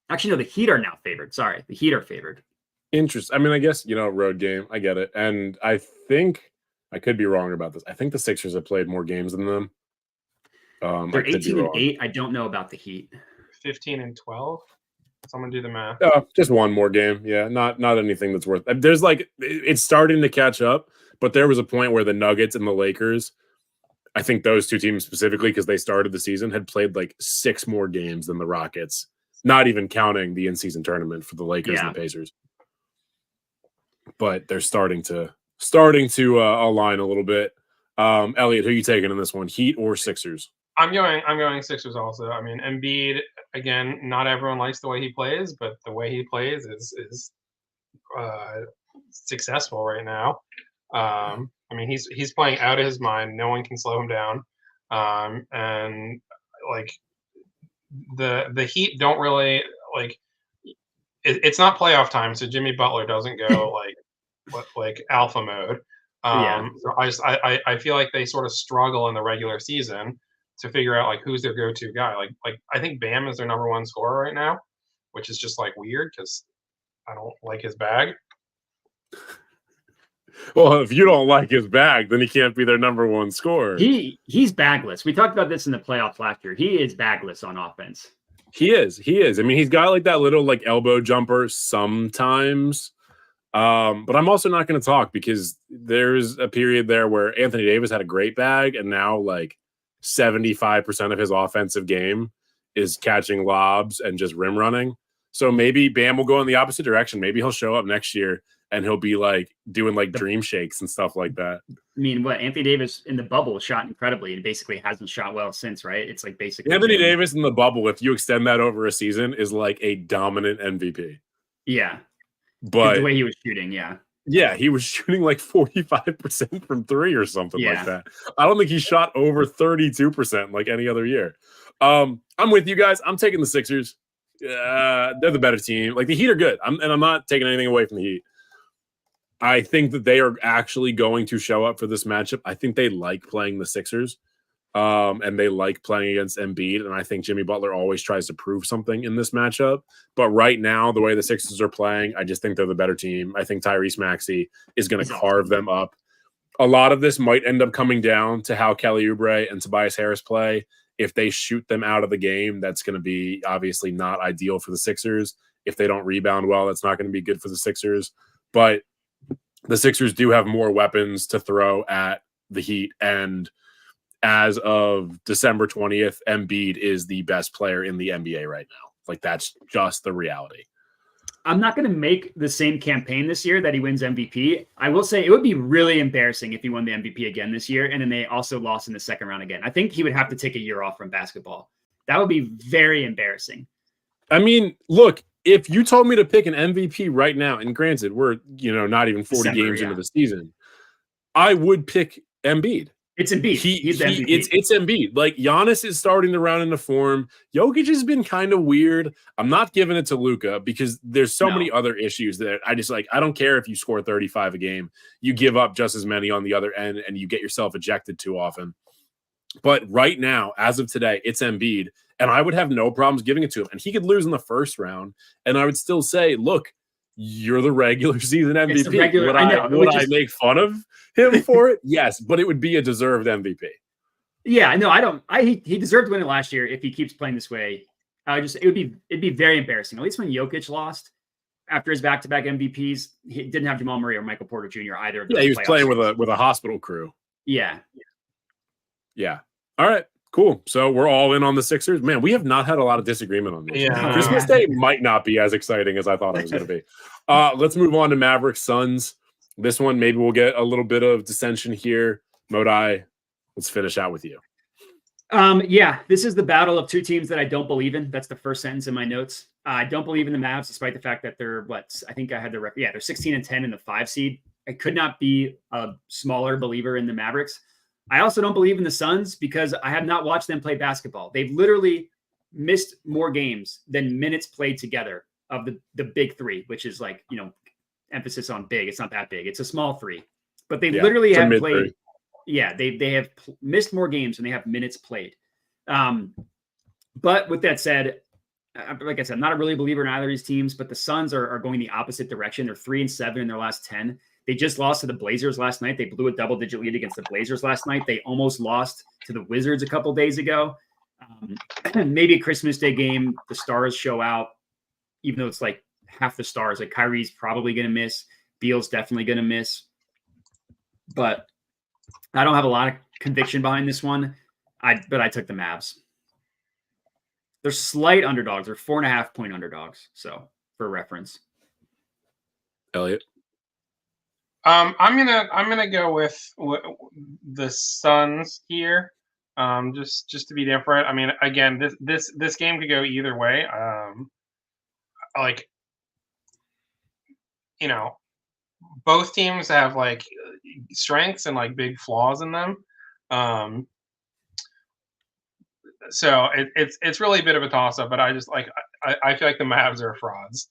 Actually, no, the Heat are now favored. Sorry, the Heat are favored. Interesting. I mean, I guess, road game. I get it. And I think I could be wrong about this. I think the Sixers have played more games than them. They're 18-8. I don't know about the Heat. 15-12. Someone do the math. Just one more game. Yeah, not anything that's worth. There's like, it's starting to catch up, but there was a point where the Nuggets and the Lakers, I think those two teams specifically, because they started the season, had played like 6 more games than the Rockets, not even counting the in-season tournament for the Lakers and the Pacers. But they're starting to align a little bit. Elliott, who are you taking in this one, Heat or Sixers? I'm going Sixers also. I mean, Embiid, again, not everyone likes the way he plays, but the way he plays is successful right now. I mean, he's playing out of his mind. No one can slow him down. And like the Heat don't really like. It's not playoff time, so Jimmy Butler doesn't go like alpha mode. So I feel like they sort of struggle in the regular season to figure out like who's their go-to guy. Like I think Bam is their number 1 scorer right now, which is just like weird because I don't like his bag. Well, if you don't like his bag, then he can't be their number 1 scorer. He's bagless. We talked about this in the playoffs last year. He is bagless on offense. He is. I mean, he's got like that little like elbow jumper sometimes. But I'm also not going to talk because there's a period there where Anthony Davis had a great bag, and now like 75% of his offensive game is catching lobs and just rim running. So maybe Bam will go in the opposite direction. Maybe he'll show up next year and he'll be like doing like dream shakes and stuff like that. I mean, what Anthony Davis in the bubble shot incredibly and basically hasn't shot well since, right? It's like basically Anthony Davis in the bubble, if you extend that over a season, is like a dominant MVP. Yeah. But the way he was shooting, yeah. Yeah, he was shooting like 45% from three or something like that. I don't think he shot over 32% like any other year. I'm with you guys. I'm taking the Sixers. They're the better team. Like the Heat are good. I'm not taking anything away from the Heat. I think that they are actually going to show up for this matchup. I think they like playing the Sixers, and they like playing against Embiid. And I think Jimmy Butler always tries to prove something in this matchup. But right now, the way the Sixers are playing, I just think they're the better team. I think Tyrese Maxey is going to carve them up. A lot of this might end up coming down to how Kelly Oubre and Tobias Harris play. If they shoot them out of the game, that's going to be obviously not ideal for the Sixers. If they don't rebound well, that's not going to be good for the Sixers. But the Sixers do have more weapons to throw at the Heat. And as of December 20th, Embiid is the best player in the NBA right now. Like, that's just the reality. I'm not going to make the same campaign this year that he wins MVP. I will say it would be really embarrassing if he won the MVP again this year, and then they also lost in the second round again. I think he would have to take a year off from basketball. That would be very embarrassing. I mean, look, if you told me to pick an MVP right now, and granted, we're not even 40 games into the season, I would pick Embiid. It's Embiid. He's MVP. It's Embiid. Like, Giannis is starting to round into form. Jokic has been kind of weird. I'm not giving it to Luka because there's so many other issues that I don't care if you score 35 a game. You give up just as many on the other end and you get yourself ejected too often. But right now, as of today, it's Embiid, and I would have no problems giving it to him. And he could lose in the first round, and I would still say, look, you're the regular season MVP. Would I make fun of him for it? Yes, but it would be a deserved MVP. Yeah, no, I don't. He deserved to win it last year if he keeps playing this way. It'd be very embarrassing. At least when Jokic lost after his back-to-back MVPs, he didn't have Jamal Murray or Michael Porter Jr. either. Yeah, he was playing with a hospital crew. Yeah. All right. Cool. So we're all in on the Sixers. Man, we have not had a lot of disagreement on this. Yeah. Christmas Day might not be as exciting as I thought it was going to be. Let's move on to Mavericks Suns. This one, maybe we'll get a little bit of dissension here. Modai, let's finish out with you. This is the battle of two teams that I don't believe in. That's the first sentence in my notes. I don't believe in the Mavs, despite the fact that they're I think I had the record. Yeah, they're 16-10 in the 5 seed. I could not be a smaller believer in the Mavericks. I also don't believe in the Suns because I have not watched them play basketball. They've literally missed more games than minutes played together of the big three, which is like, emphasis on big. It's not that big. It's a small three, but they literally have played. Yeah, they have missed more games than they have minutes played. But with that said, like I said, I'm not a really believer in either of these teams, but the Suns are going the opposite direction. They're 3-7 in their last 10. They just lost to the Blazers last night. They blew a double-digit lead against the Blazers last night. They almost lost to the Wizards a couple days ago. Maybe a Christmas Day game, the stars show out, even though it's like half the stars. Like Kyrie's probably going to miss. Beal's definitely going to miss. But I don't have a lot of conviction behind this one. But I took the Mavs. They're slight underdogs. They're 4.5-point underdogs. So for reference, Elliot. I'm gonna go with the Suns here, just to be different. I mean, again, this game could go either way. Both teams have like strengths and like big flaws in them. So it's really a bit of a toss up. But I just I feel like the Mavs are frauds.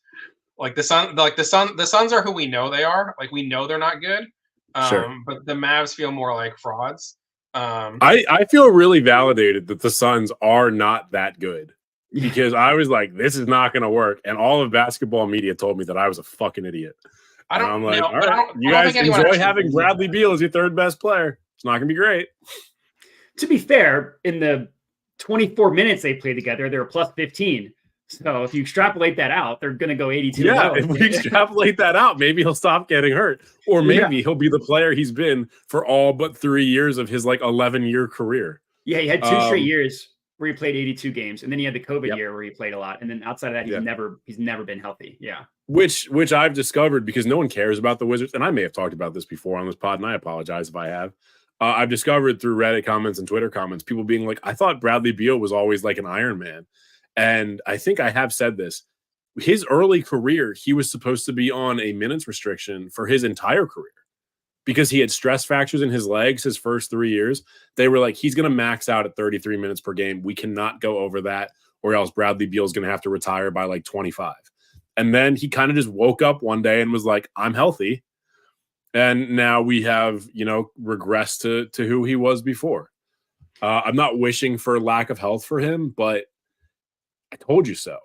Like the Suns are who we know they are. Like we know they're not good. Sure. But the Mavs feel more like frauds. I feel really validated that the Suns are not that good because I was like, this is not going to work. And all of basketball media told me that I was a fucking idiot. I'm like, all right, you guys enjoy having Bradley Beal as your third best player. It's not going to be great. To be fair, in the 24 minutes they played together, they were plus 15. So if you extrapolate that out, they're going to go 82. Yeah, if we extrapolate that out, maybe he'll stop getting hurt. Or maybe he'll be the player he's been for all but 3 years of his 11-year career. Yeah, he had 2 straight years where he played 82 games, and then he had the COVID Yep. year where he played a lot, and then outside of that, he's never been healthy. Yeah, which I've discovered because no one cares about the Wizards, and I may have talked about this before on this pod, and I apologize if I have. I've discovered through Reddit comments and Twitter comments, people being like, I thought Bradley Beal was always like an Iron Man. And I think I have said this. His early career, he was supposed to be on a minutes restriction for his entire career because he had stress fractures in his legs his first 3 years. They were like, he's going to max out at 33 minutes per game. We cannot go over that, or else Bradley Beal is going to have to retire by like 25. And then he kind of just woke up one day and was like, I'm healthy. And now we have, regressed to who he was before. I'm not wishing for lack of health for him, but I told you so.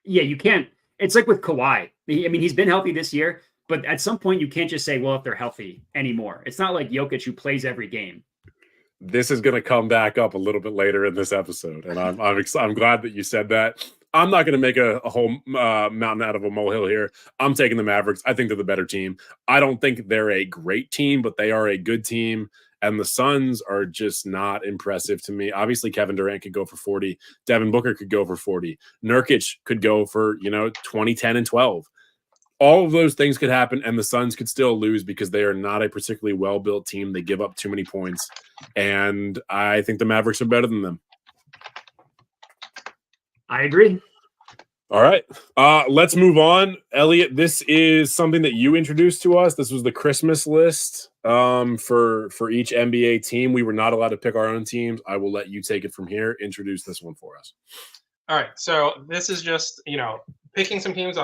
Yeah, you can't. It's like with Kawhi. He's been healthy this year, but at some point you can't just say, well, if they're healthy anymore. It's not like Jokic who plays every game. This is going to come back up a little bit later in this episode, and I'm glad that you said that. I'm not going to make a whole mountain out of a molehill here. I'm taking the Mavericks. I think they're the better team. I don't think they're a great team, but they are a good team. And the Suns are just not impressive to me. Obviously, Kevin Durant could go for 40. Devin Booker could go for 40. Nurkic could go for, 20, 10, and 12. All of those things could happen, and the Suns could still lose because they are not a particularly well-built team. They give up too many points, and I think the Mavericks are better than them. I agree. All right. Let's move on. Elliot, this is something that you introduced to us. This was the Christmas list for each NBA team. We were not allowed to pick our own teams. I will let you take it from here. Introduce this one for us. All right. So this is just, picking some teams.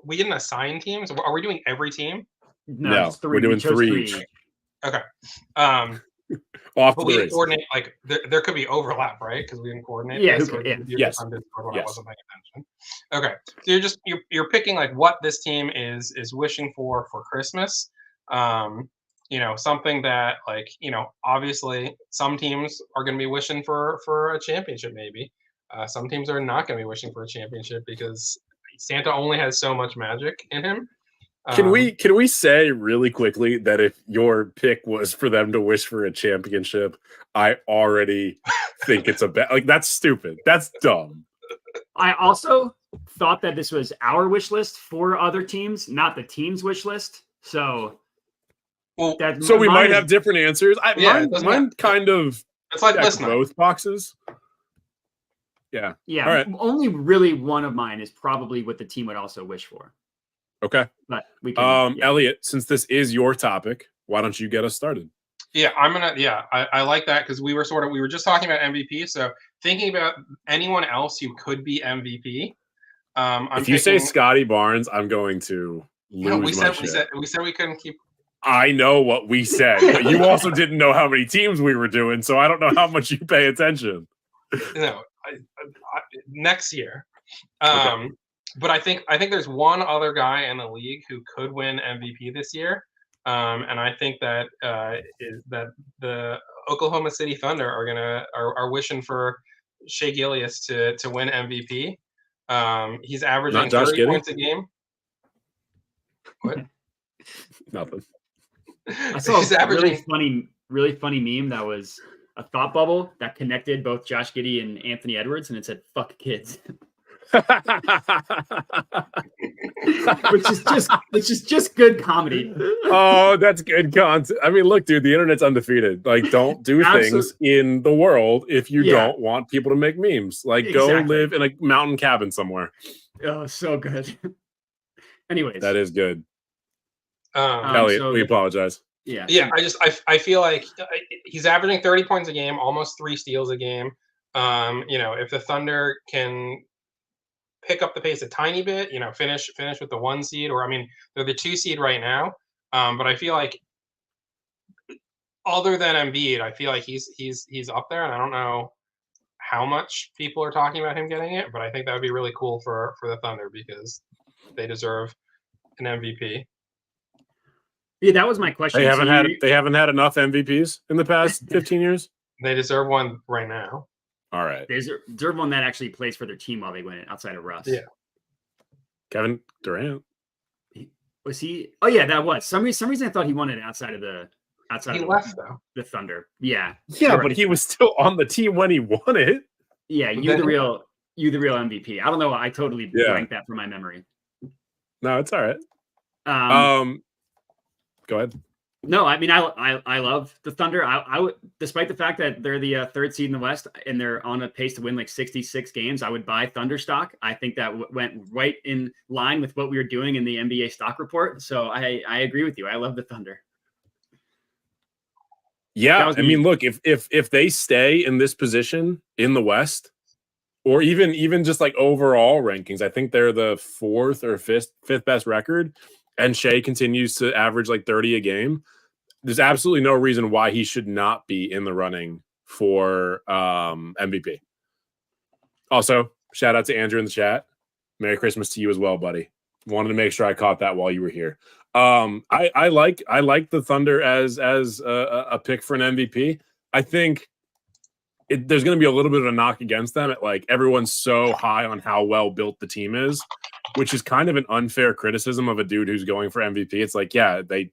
We didn't assign teams. Are we doing every team? No, it's 3. we're doing 3 each. Okay. Off but to we the didn't races. coordinate, there could be overlap, right? Because we didn't coordinate. Yeah, this, who or could- yeah. you Yes. just on Discord when Yes. I wasn't paying attention. Okay. So you're picking like what this team is wishing for Christmas. Something that obviously some teams are going to be wishing for a championship maybe. Some teams are not going to be wishing for a championship because Santa only has so much magic in him. Can we say really quickly that if your pick was for them to wish for a championship, I already think it's that's stupid. That's dumb. I also thought that this was our wish list for other teams, not the team's wish list. So, Well, So we might mine have different answers. Mine kind of it's like check listening. both boxes. Yeah. Yeah, All right. only really one of mine is probably what the team would also wish for. Okay. But we can. Elliot, since this is your topic, why don't you get us started? Yeah, I like that because we were just talking about MVP. So thinking about anyone else who could be MVP. If you say Scotty Barnes, I'm going to lose my shit. We said we couldn't keep. I know what we said, but you also didn't know how many teams we were doing, so I don't know how much you pay attention. No, next year. Okay. But I think there's one other guy in the league who could win MVP this year, and I think that is that the Oklahoma City Thunder are wishing for Shai Gilgeous to win MVP. He's averaging 30 points a game. What? Nothing. I saw a really funny meme that was a thought bubble that connected both Josh Giddey and Anthony Edwards, and it said "fuck kids," which is just good comedy. Oh, that's good content. I mean, look, dude, the internet's undefeated. Like, don't do things in the world if you don't want people to make memes. Like, go live in a mountain cabin somewhere. Oh, so good. Anyways, that is good. Elliot, we apologize. Yeah. I feel like he's averaging 30 points a game, almost 3 steals a game. If the Thunder can pick up the pace a tiny bit, finish with the 1 seed, or they're the 2 seed right now. But I feel like other than Embiid, I feel like he's up there, and I don't know how much people are talking about him getting it, but I think that would be really cool for the Thunder because they deserve an MVP. Yeah, that was my question. They haven't had enough MVPs in the past 15 years. They deserve one right now. All right. They deserve one that actually plays for their team while they win it outside of Russ. Yeah. Kevin Durant. Was he? Oh yeah, that was. Some reason I thought he won it outside of left though. The Thunder. Yeah. Yeah, but he was still on the team when he won it. Yeah, you the real MVP. I don't know. I totally blanked that from my memory. No, it's all right. Go ahead. No, I mean, I love the Thunder. I would, despite the fact that they're the third seed in the West and they're on a pace to win like 66 games, I would buy Thunder stock. I think that went right in line with what we were doing in the NBA stock report. So I agree with you. I love the Thunder. Yeah, I mean, look, if they stay in this position in the West, or even just like overall rankings, I think they're the fourth or fifth best record, and Shea continues to average like 30 a game. There's absolutely no reason why he should not be in the running for MVP. Also, shout out to Andrew in the chat. Merry Christmas to you as well, buddy. Wanted to make sure I caught that while you were here. I like the Thunder as a pick for an MVP. I think there's going to be a little bit of a knock against them. Like everyone's so high on how well built the team is, which is kind of an unfair criticism of a dude who's going for MVP. It's like, yeah, they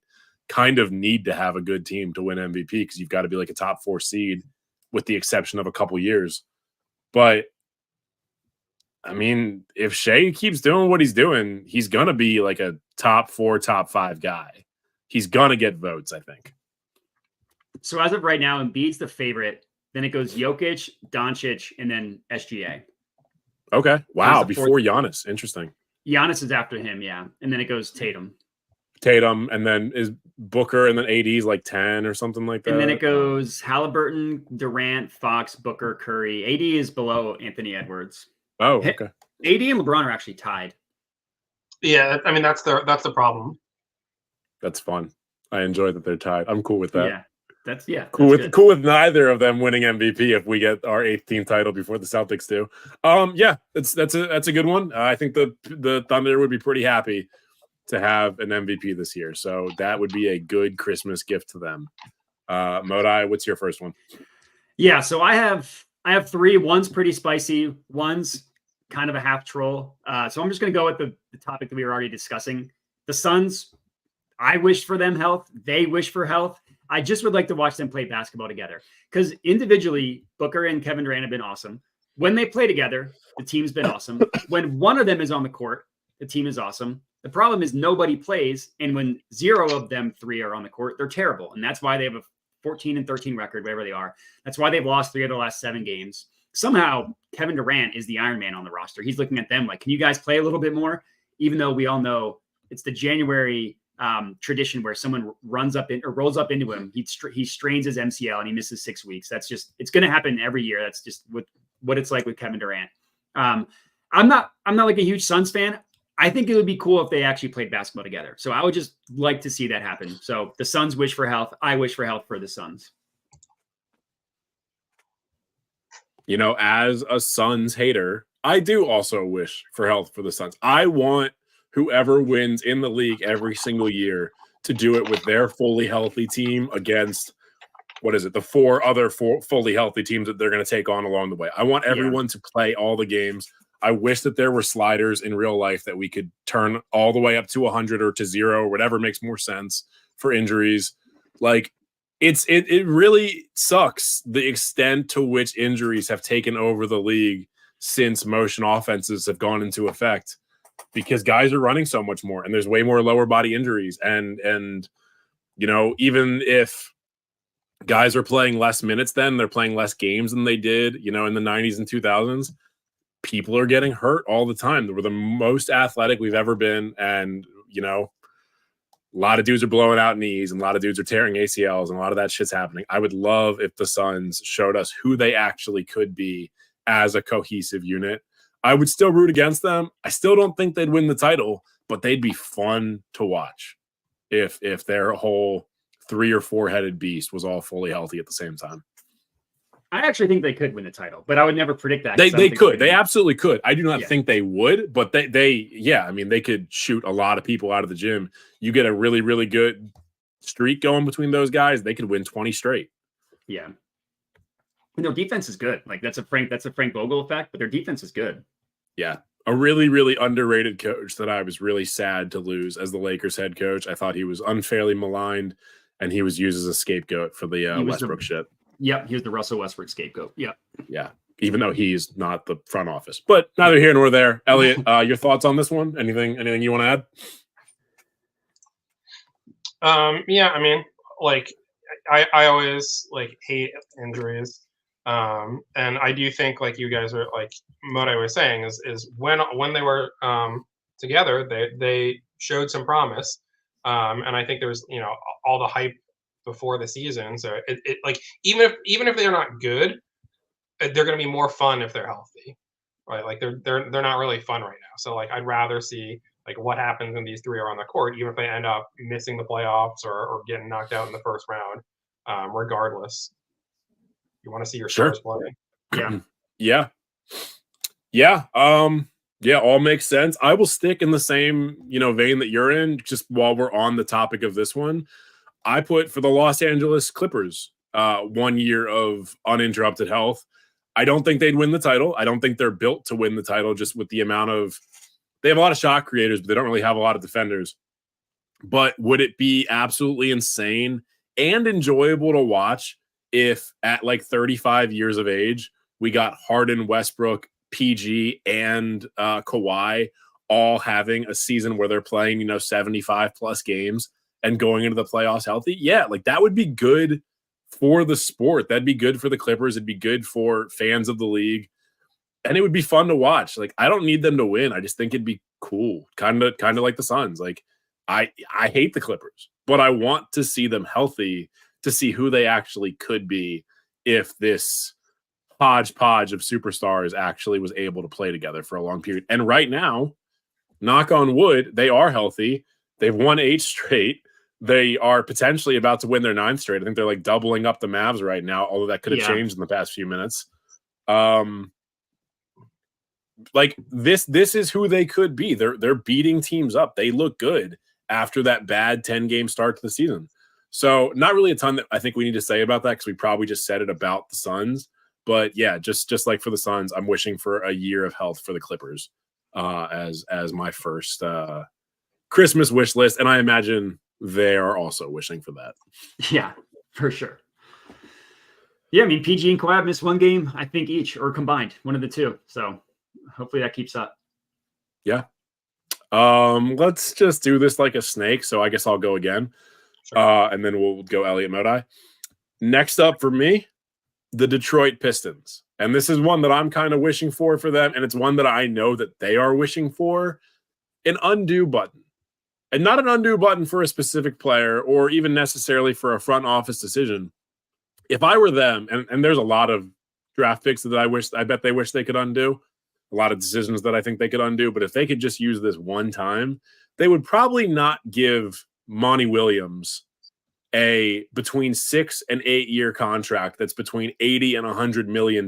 kind of need to have a good team to win MVP because you've got to be like a top 4 seed with the exception of a couple years. But I mean, if Shea keeps doing what he's doing, he's going to be like a top 4, top 5 guy. He's going to get votes, I think. So as of right now, Embiid's the favorite. Then it goes Jokic, Doncic, and then SGA. Okay. Wow. Before Giannis. Interesting. Giannis is after him, yeah. And then it goes Tatum, and then is Booker, and then AD is like 10 or something like that. And then it goes Halliburton, Durant, Fox, Booker, Curry. AD is below Anthony Edwards. Oh, okay. AD and LeBron are actually tied. Yeah, I mean that's the problem. That's fun. I enjoy that they're tied. I'm cool with that. Yeah, that's cool with neither of them winning MVP if we get our 18th title before the Celtics do. Yeah, that's a good one. I think the Thunder would be pretty happy to have an MVP this year, so that would be a good Christmas gift to them. Modai, what's your first one? Yeah, so I have 3. One's pretty spicy. One's kind of a half troll. So I'm just going to go with the topic that we were already discussing. The Suns, I wish for them health. They wish for health. I just would like to watch them play basketball together because individually, Booker and Kevin Durant have been awesome. When they play together, the team's been awesome. When one of them is on the court, the team is awesome. The problem is nobody plays. And when 0 of them 3 are on the court, they're terrible. And that's why they have a 14-13 record, wherever they are. That's why they've lost 3 of the last 7 games. Somehow, Kevin Durant is the Iron Man on the roster. He's looking at them like, can you guys play a little bit more? Even though we all know it's the January tradition where someone rolls up into him. He strains his MCL and he misses 6 weeks. It's going to happen every year. That's just what it's like with Kevin Durant. I'm not like a huge Suns fan. I think it would be cool if they actually played basketball together. So I would just like to see that happen. So the Suns wish for health. I wish for health for the Suns. You know, as a Suns hater, I do also wish for health for the Suns. I want whoever wins in the league every single year to do it with their fully healthy team against, the 4 other fully healthy teams that they're going to take on along the way. I want everyone to play all the games. I wish that there were sliders in real life that we could turn all the way up to 100 or to 0, or whatever makes more sense for injuries. Like, it really sucks the extent to which injuries have taken over the league since motion offenses have gone into effect, because guys are running so much more and there's way more lower body injuries. And you know, even if guys are playing less minutes, then they're playing less games than they did, you know, in the 90s and 2000s. People are getting hurt all the time. We're the most athletic we've ever been. And, you know, a lot of dudes are blowing out knees and a lot of dudes are tearing ACLs and a lot of that shit's happening. I would love if the Suns showed us who they actually could be as a cohesive unit. I would still root against them. I still don't think they'd win the title, but they'd be fun to watch if their whole 3 or 4 headed beast was all fully healthy at the same time. I actually think they could win the title, but I would never predict that. They could. They absolutely could. I do not think they would, but I mean, they could shoot a lot of people out of the gym. You get a really, really good streak going between those guys, they could win 20 straight. Yeah. And their defense is good. Like that's a Frank Vogel effect, but their defense is good. Yeah. A really, really underrated coach that I was really sad to lose as the Lakers head coach. I thought he was unfairly maligned and he was used as a scapegoat for the Westbrook shit. Yep, he was the Russell Westbrook scapegoat. Yep. Yeah, even though he's not the front office. But neither here nor there. Elliot, your thoughts on this one? Anything you want to add? Yeah, I mean, like I always like hate injuries. And I do think, like you guys are, like what I was saying is when they were together, they showed some promise. And I think there was, all the hype before the season. So it like even if they're not good, they're going to be more fun if they're healthy, right? Like they're not really fun right now. So like I'd rather see like what happens when these three are on the court, even if they end up missing the playoffs or getting knocked out in the first round. Regardless, you want to see your stars play. Yeah. Yeah. All makes sense. I will stick in the same, vein that you're in, just while we're on the topic of this one. I put for the Los Angeles Clippers 1 year of uninterrupted health. I don't think they'd win the title. I don't think they're built to win the title, just with the amount of, they have a lot of shot creators, but they don't really have a lot of defenders. But would it be absolutely insane and enjoyable to watch if at like 35 years of age, we got Harden, Westbrook, PG, and Kawhi all having a season where they're playing, 75 plus games and going into the playoffs healthy? Yeah, like that would be good for the sport. That'd be good for the Clippers. It'd be good for fans of the league. And it would be fun to watch. Like, I don't need them to win. I just think it'd be cool. Kind of like the Suns. Like, I hate the Clippers, but I want to see them healthy to see who they actually could be if this hodgepodge of superstars actually was able to play together for a long period. And right now, knock on wood, they are healthy. They've won 8 straight. They are potentially about to win their 9th straight. I think they're like doubling up the Mavs right now, although that could have changed in the past few minutes. Like this is who they could be. They're beating teams up. They look good after that bad 10-game start to the season. So not really a ton that I think we need to say about that, because we probably just said it about the Suns. But yeah, just like for the Suns, I'm wishing for a year of health for the Clippers as my first Christmas wish list, and I imagine they are also wishing for that. Yeah, for sure. Yeah, I mean, PG and Kawhi missed 1 game, I think, each, or combined, one of the two. So hopefully that keeps up. Yeah. Let's just do this like a snake. So I guess I'll go again. And then we'll go Elliott Modi. Next up for me, the Detroit Pistons. And this is one that I'm kind of wishing for them. And it's one that I know that they are wishing for. An undo button. And not an undo button for a specific player or even necessarily for a front office decision. If I were them, and there's a lot of draft picks that I bet they wish they could undo. A lot of decisions that I think they could undo. But if they could just use this one time, they would probably not give Monty Williams a between 6 and 8 year contract that's between $80 and $100 million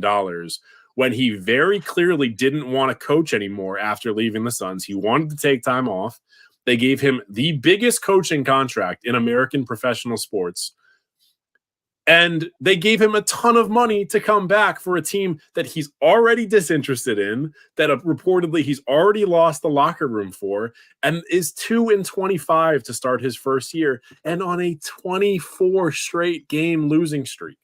when he very clearly didn't want to coach anymore after leaving the Suns. He wanted to take time off. They gave him the biggest coaching contract in American professional sports. And they gave him a ton of money to come back for a team that he's already disinterested in, that reportedly he's already lost the locker room for, and is 2-25 to start his first year and on a 24 straight game losing streak.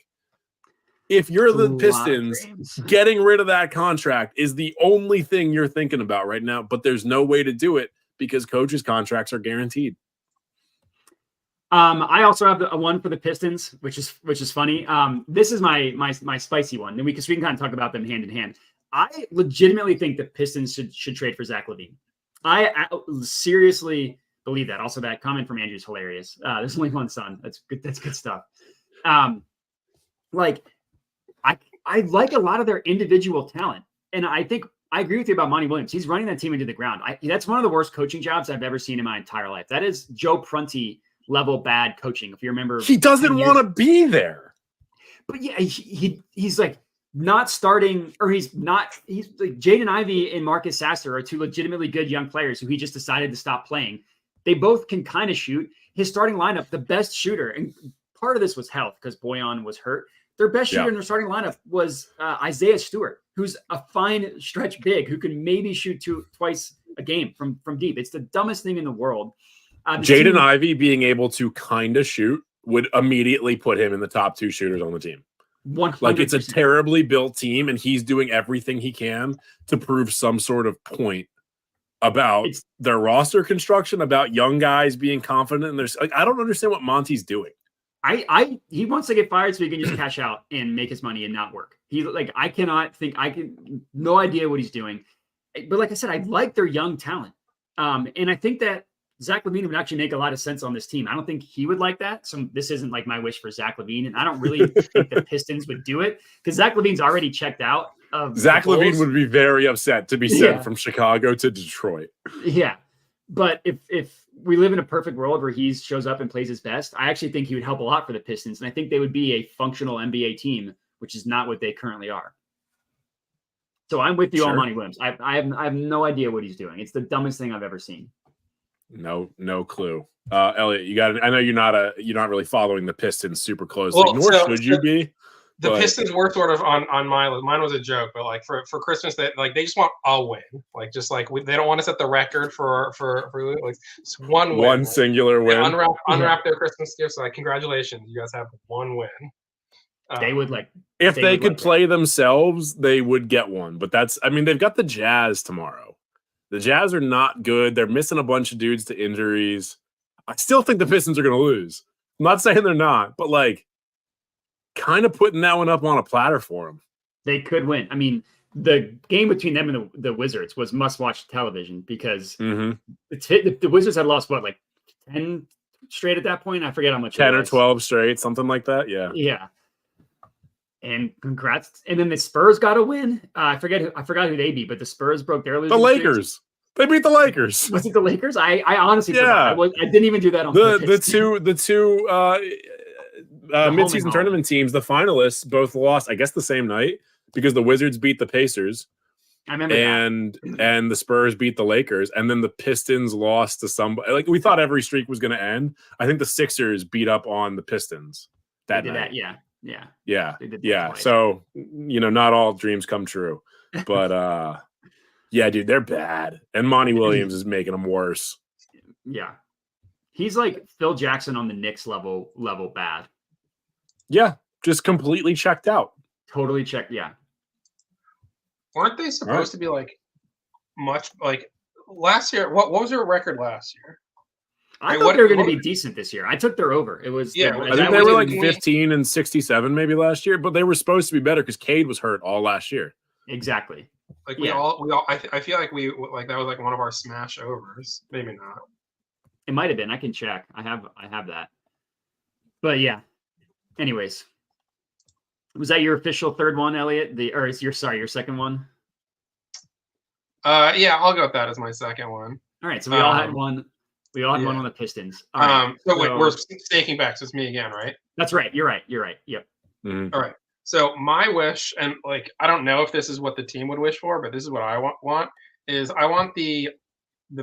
If you're the Pistons, getting rid of that contract is the only thing you're thinking about right now, but there's no way to do it because coaches' contracts are guaranteed. I also have a one for the Pistons, which is funny. This is my spicy one, and we can kind of talk about them hand in hand. I legitimately think the Pistons should trade for Zach LaVine. I seriously believe that. Also, that comment from Andrew is hilarious. There's only one son. That's good. That's good stuff. Like I like a lot of their individual talent, and I think I agree with you about Monty Williams. He's running that team into the ground. That's one of the worst coaching jobs I've ever seen in my entire life. That is Joe Prunty level bad coaching. If you remember, he doesn't want to be there. But yeah, he's like not starting, or he's like Jaden Ivey and Marcus Sasser are 2 legitimately good young players who he just decided to stop playing. They both can kind of shoot. His starting lineup, the best shooter, and part of this was health because Boyan was hurt. Their best shooter in their starting lineup was Isaiah Stewart, who's a fine stretch big who can maybe shoot twice a game from deep. It's the dumbest thing in the world. Jaden Ivey being able to kind of shoot would immediately put him in the top 2 shooters on the team. 100%. Like it's a terribly built team, and he's doing everything he can to prove some sort of point about their roster construction, about young guys being confident. And there's like, I don't understand what Monty's doing. He wants to get fired so he can just cash out and make his money and not work. No idea what he's doing. But like I said, I like their young talent. And I think that Zach LaVine would actually make a lot of sense on this team. I don't think he would like that. So this isn't like my wish for Zach LaVine. And I don't really think the Pistons would do it because Zach LaVine's already checked out. Zach LaVine would be very upset to be sent from Chicago to Detroit. Yeah. But if we live in a perfect world where he shows up and plays his best, I actually think he would help a lot for the Pistons. And I think they would be a functional NBA team, which is not what they currently are. So I'm with you on Monty Williams. I have no idea what he's doing. It's the dumbest thing I've ever seen. No clue. Elliot, you got. I know you're not really following the Pistons super closely. Nor should you be. The Pistons were sort of on my list. Mine was a joke, but like for Christmas, they just want a win. Like just like they don't want to set the record for like it's one win. One singular win. Unwrap their Christmas gifts. Like congratulations, you guys have one win. They would like if they could play themselves, they would get one. But they've got the Jazz tomorrow. The Jazz are not good. They're missing a bunch of dudes to injuries. I still think the Pistons are going to lose. I'm not saying they're not, but like kind of putting that one up on a platter for them. They could win. I mean, the game between them and the Wizards was must-watch television because the Wizards had lost, like 10 straight at that point? I forget how much. 10 or 12 straight, something like that, yeah. Yeah. And congrats. And then the Spurs got a win. I forgot who they beat, but the Spurs broke their losing streak. The Lakers. They beat the Lakers. Was it the Lakers? I honestly forgot. I didn't even do that on purpose. The two midseason tournament teams, the finalists, both lost, I guess, the same night because the Wizards beat the Pacers. I remember and the Spurs beat the Lakers, and then the Pistons lost to somebody. Like we thought every streak was going to end. I think the Sixers beat up on the Pistons that night. Yeah. So not all dreams come true, but yeah, dude, they're bad, and Monty Williams is making them worse. Yeah, he's like Phil Jackson on the Knicks level bad. Yeah, just completely checked out. Totally checked. Yeah. Weren't they supposed to be like much like last year? What was their record last year? I thought they were going to be decent this year. I took their over. It was I think they were like 15 and 67 maybe last year, but they were supposed to be better because Cade was hurt all last year. Exactly. Like we all. I feel like that was like one of our smash overs. Maybe not. It might have been. I can check. I have that. But yeah. Anyways, was that your official third one, Elliot? Your second one? Yeah, I'll go with that as my second one. All right, so we all had one. We all had one on the Pistons. All right, so we're staking back. So it's me again, right? That's right. You're right. Yep. Mm-hmm. All right. So my wish, and like I don't know if this is what the team would wish for, but this is what I want is I want the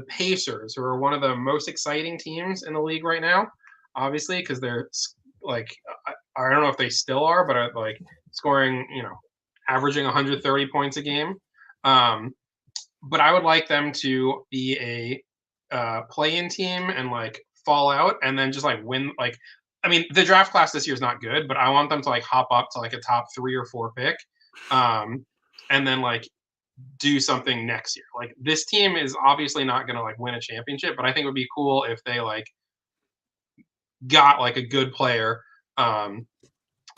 Pacers, who are one of the most exciting teams in the league right now, obviously, because they're like I don't know if they still are, but like scoring, averaging 130 points a game. But I would like them to be a play-in team and like fall out and then just like win. Like, I mean, the draft class this year is not good, but I want them to like hop up to like a top 3 or 4 pick, and then like do something next year. Like this team is obviously not going to like win a championship, but I think it would be cool if they like got like a good player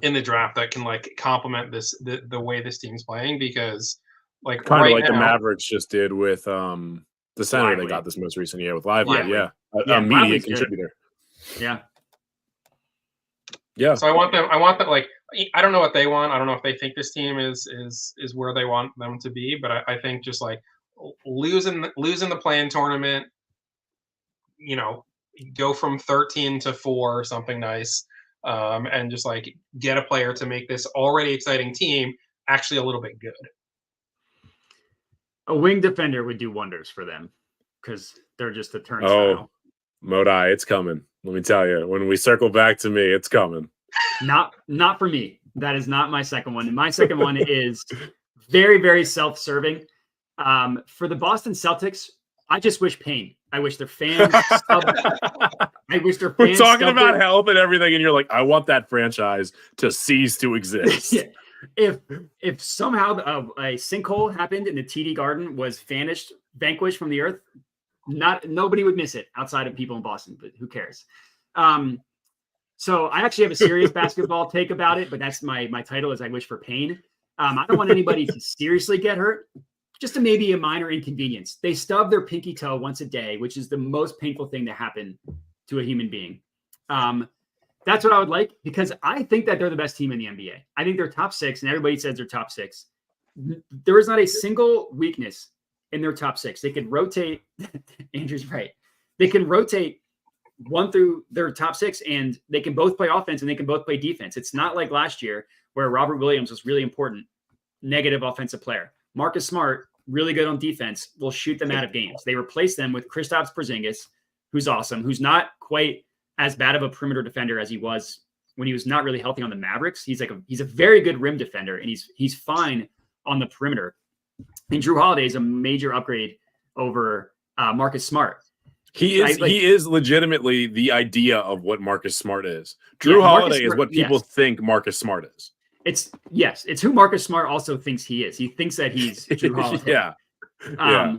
in the draft that can like complement the way this team's playing, because like kind right of like now, the Mavericks just did with the center Lively. they got this most recent year with Lively. Yeah. A media contributor. Yeah. So I want that like I don't know what they want. I don't know if they think this team is where they want them to be, but I think just like losing the play-in tournament, go from 13 to 4 or something nice, and just like get a player to make this already exciting team actually a little bit good. A wing defender would do wonders for them because they're just a turnstile. Oh, Modi, it's coming. Let me tell you, when we circle back to me, it's coming. Not for me. That is not my second one. My second one is very, very self-serving. For the Boston Celtics, I just wish pain. I wish their fans I wish their We're fans talking stubbed about their- health and everything, and you're like, I want that franchise to cease to exist. Yeah. If somehow a sinkhole happened and the TD Garden was vanquished from the earth, nobody would miss it outside of people in Boston, but who cares? So I actually have a serious basketball take about it, but that's my title is I wish for pain. I don't want anybody to seriously get hurt, just to maybe a minor inconvenience. They stub their pinky toe once a day, which is the most painful thing to happen to a human being. That's what I would like, because I think that they're the best team in the NBA. I think they're top 6, and everybody says they're top 6. There is not a single weakness in their top 6. They can rotate. Andrew's right. They can rotate 1 through their top 6, and they can both play offense and they can both play defense. It's not like last year where Robert Williams was really important, negative offensive player. Marcus Smart, really good on defense, will shoot them out of games. They replace them with Kristaps Porzingis, who's awesome, who's not quite as bad of a perimeter defender as he was when he was not really healthy on the Mavericks. He's a very good rim defender, and he's fine on the perimeter. And Drew Holiday is a major upgrade over Marcus Smart. He is legitimately the idea of what Marcus Smart is. Drew Holiday is what people think Marcus Smart is. It's who Marcus Smart also thinks he is. He thinks that he's Drew Holiday. Yeah.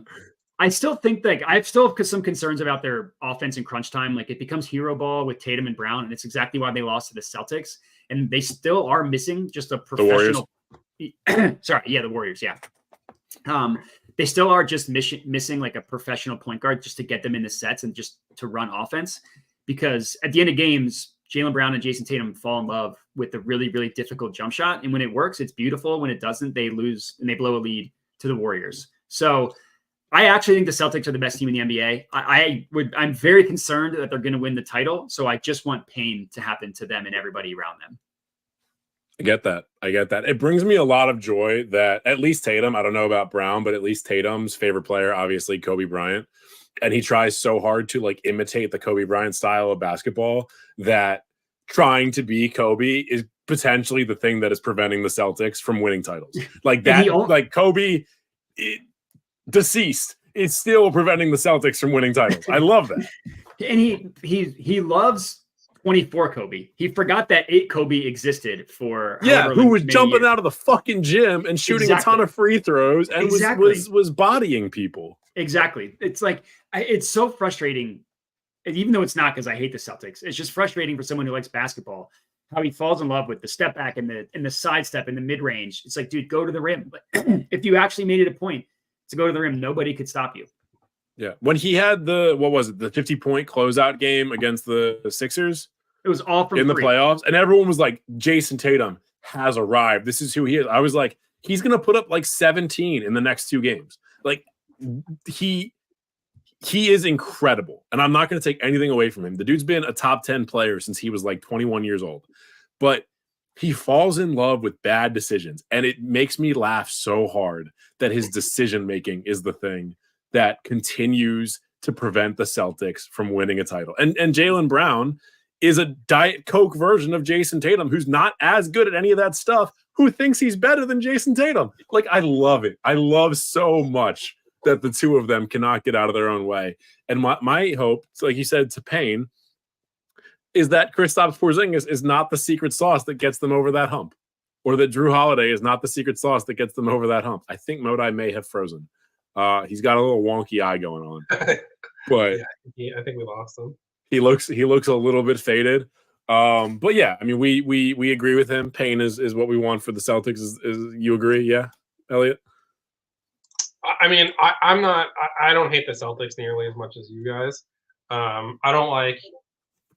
I still think that I still have some concerns about their offense in crunch time. Like, it becomes hero ball with Tatum and Brown, and it's exactly why they lost to the Celtics. And they still are missing just a professional. The Warriors. Yeah. They still are just missing like a professional point guard just to get them in the sets and just to run offense. Because at the end of games, Jaylen Brown and Jason Tatum fall in love with the really, really difficult jump shot. And when it works, it's beautiful. When it doesn't, they lose and they blow a lead to the Warriors. So I actually think the Celtics are the best team in the NBA. I'm very concerned that they're going to win the title. So I just want pain to happen to them and everybody around them. I get that. It brings me a lot of joy that at least Tatum, I don't know about Brown, but at least Tatum's favorite player, obviously Kobe Bryant. And he tries so hard to like imitate the Kobe Bryant style of basketball that trying to be Kobe is potentially the thing that is preventing the Celtics from winning titles. Like that, like Kobe deceased is still preventing the Celtics from winning titles. I love that. And he loves 24 Kobe. He forgot that 8 Kobe existed for who was jumping out of the fucking gym and shooting a ton of free throws and was bodying people. Exactly. It's like it's so frustrating, even though it's not, because I hate the Celtics. It's just frustrating for someone who likes basketball how he falls in love with the step back and the sidestep and the mid range. It's like, dude, go to the rim. But if you actually made it a point to go to the rim, nobody could stop you. Yeah. When he had the 50-point closeout game against the Sixers, it was all from the playoffs, and everyone was like, Jason Tatum has arrived. This is who he is. I was like, he's going to put up like 17 in the next 2 games. Like he is incredible. And I'm not going to take anything away from him. The dude's been a top 10 player since he was like 21 years old, but he falls in love with bad decisions. And it makes me laugh so hard that his decision-making is the thing that continues to prevent the Celtics from winning a title. And Jaylen Brown is a Diet Coke version of Jason Tatum, who's not as good at any of that stuff, who thinks he's better than Jason Tatum. Like, I love it. I love so much that the two of them cannot get out of their own way. And my hope, like you said, to pain, is that Kristaps Porzingis is not the secret sauce that gets them over that hump, or that Drew Holiday is not the secret sauce that gets them over that hump. I think Modai may have frozen. He's got a little wonky eye going on, but I think we lost him. He looks a little bit faded. But yeah, I mean, we agree with him. Pain is what we want for the Celtics. Is you agree? Yeah, Elliot? I mean, I don't hate the Celtics nearly as much as you guys. I don't like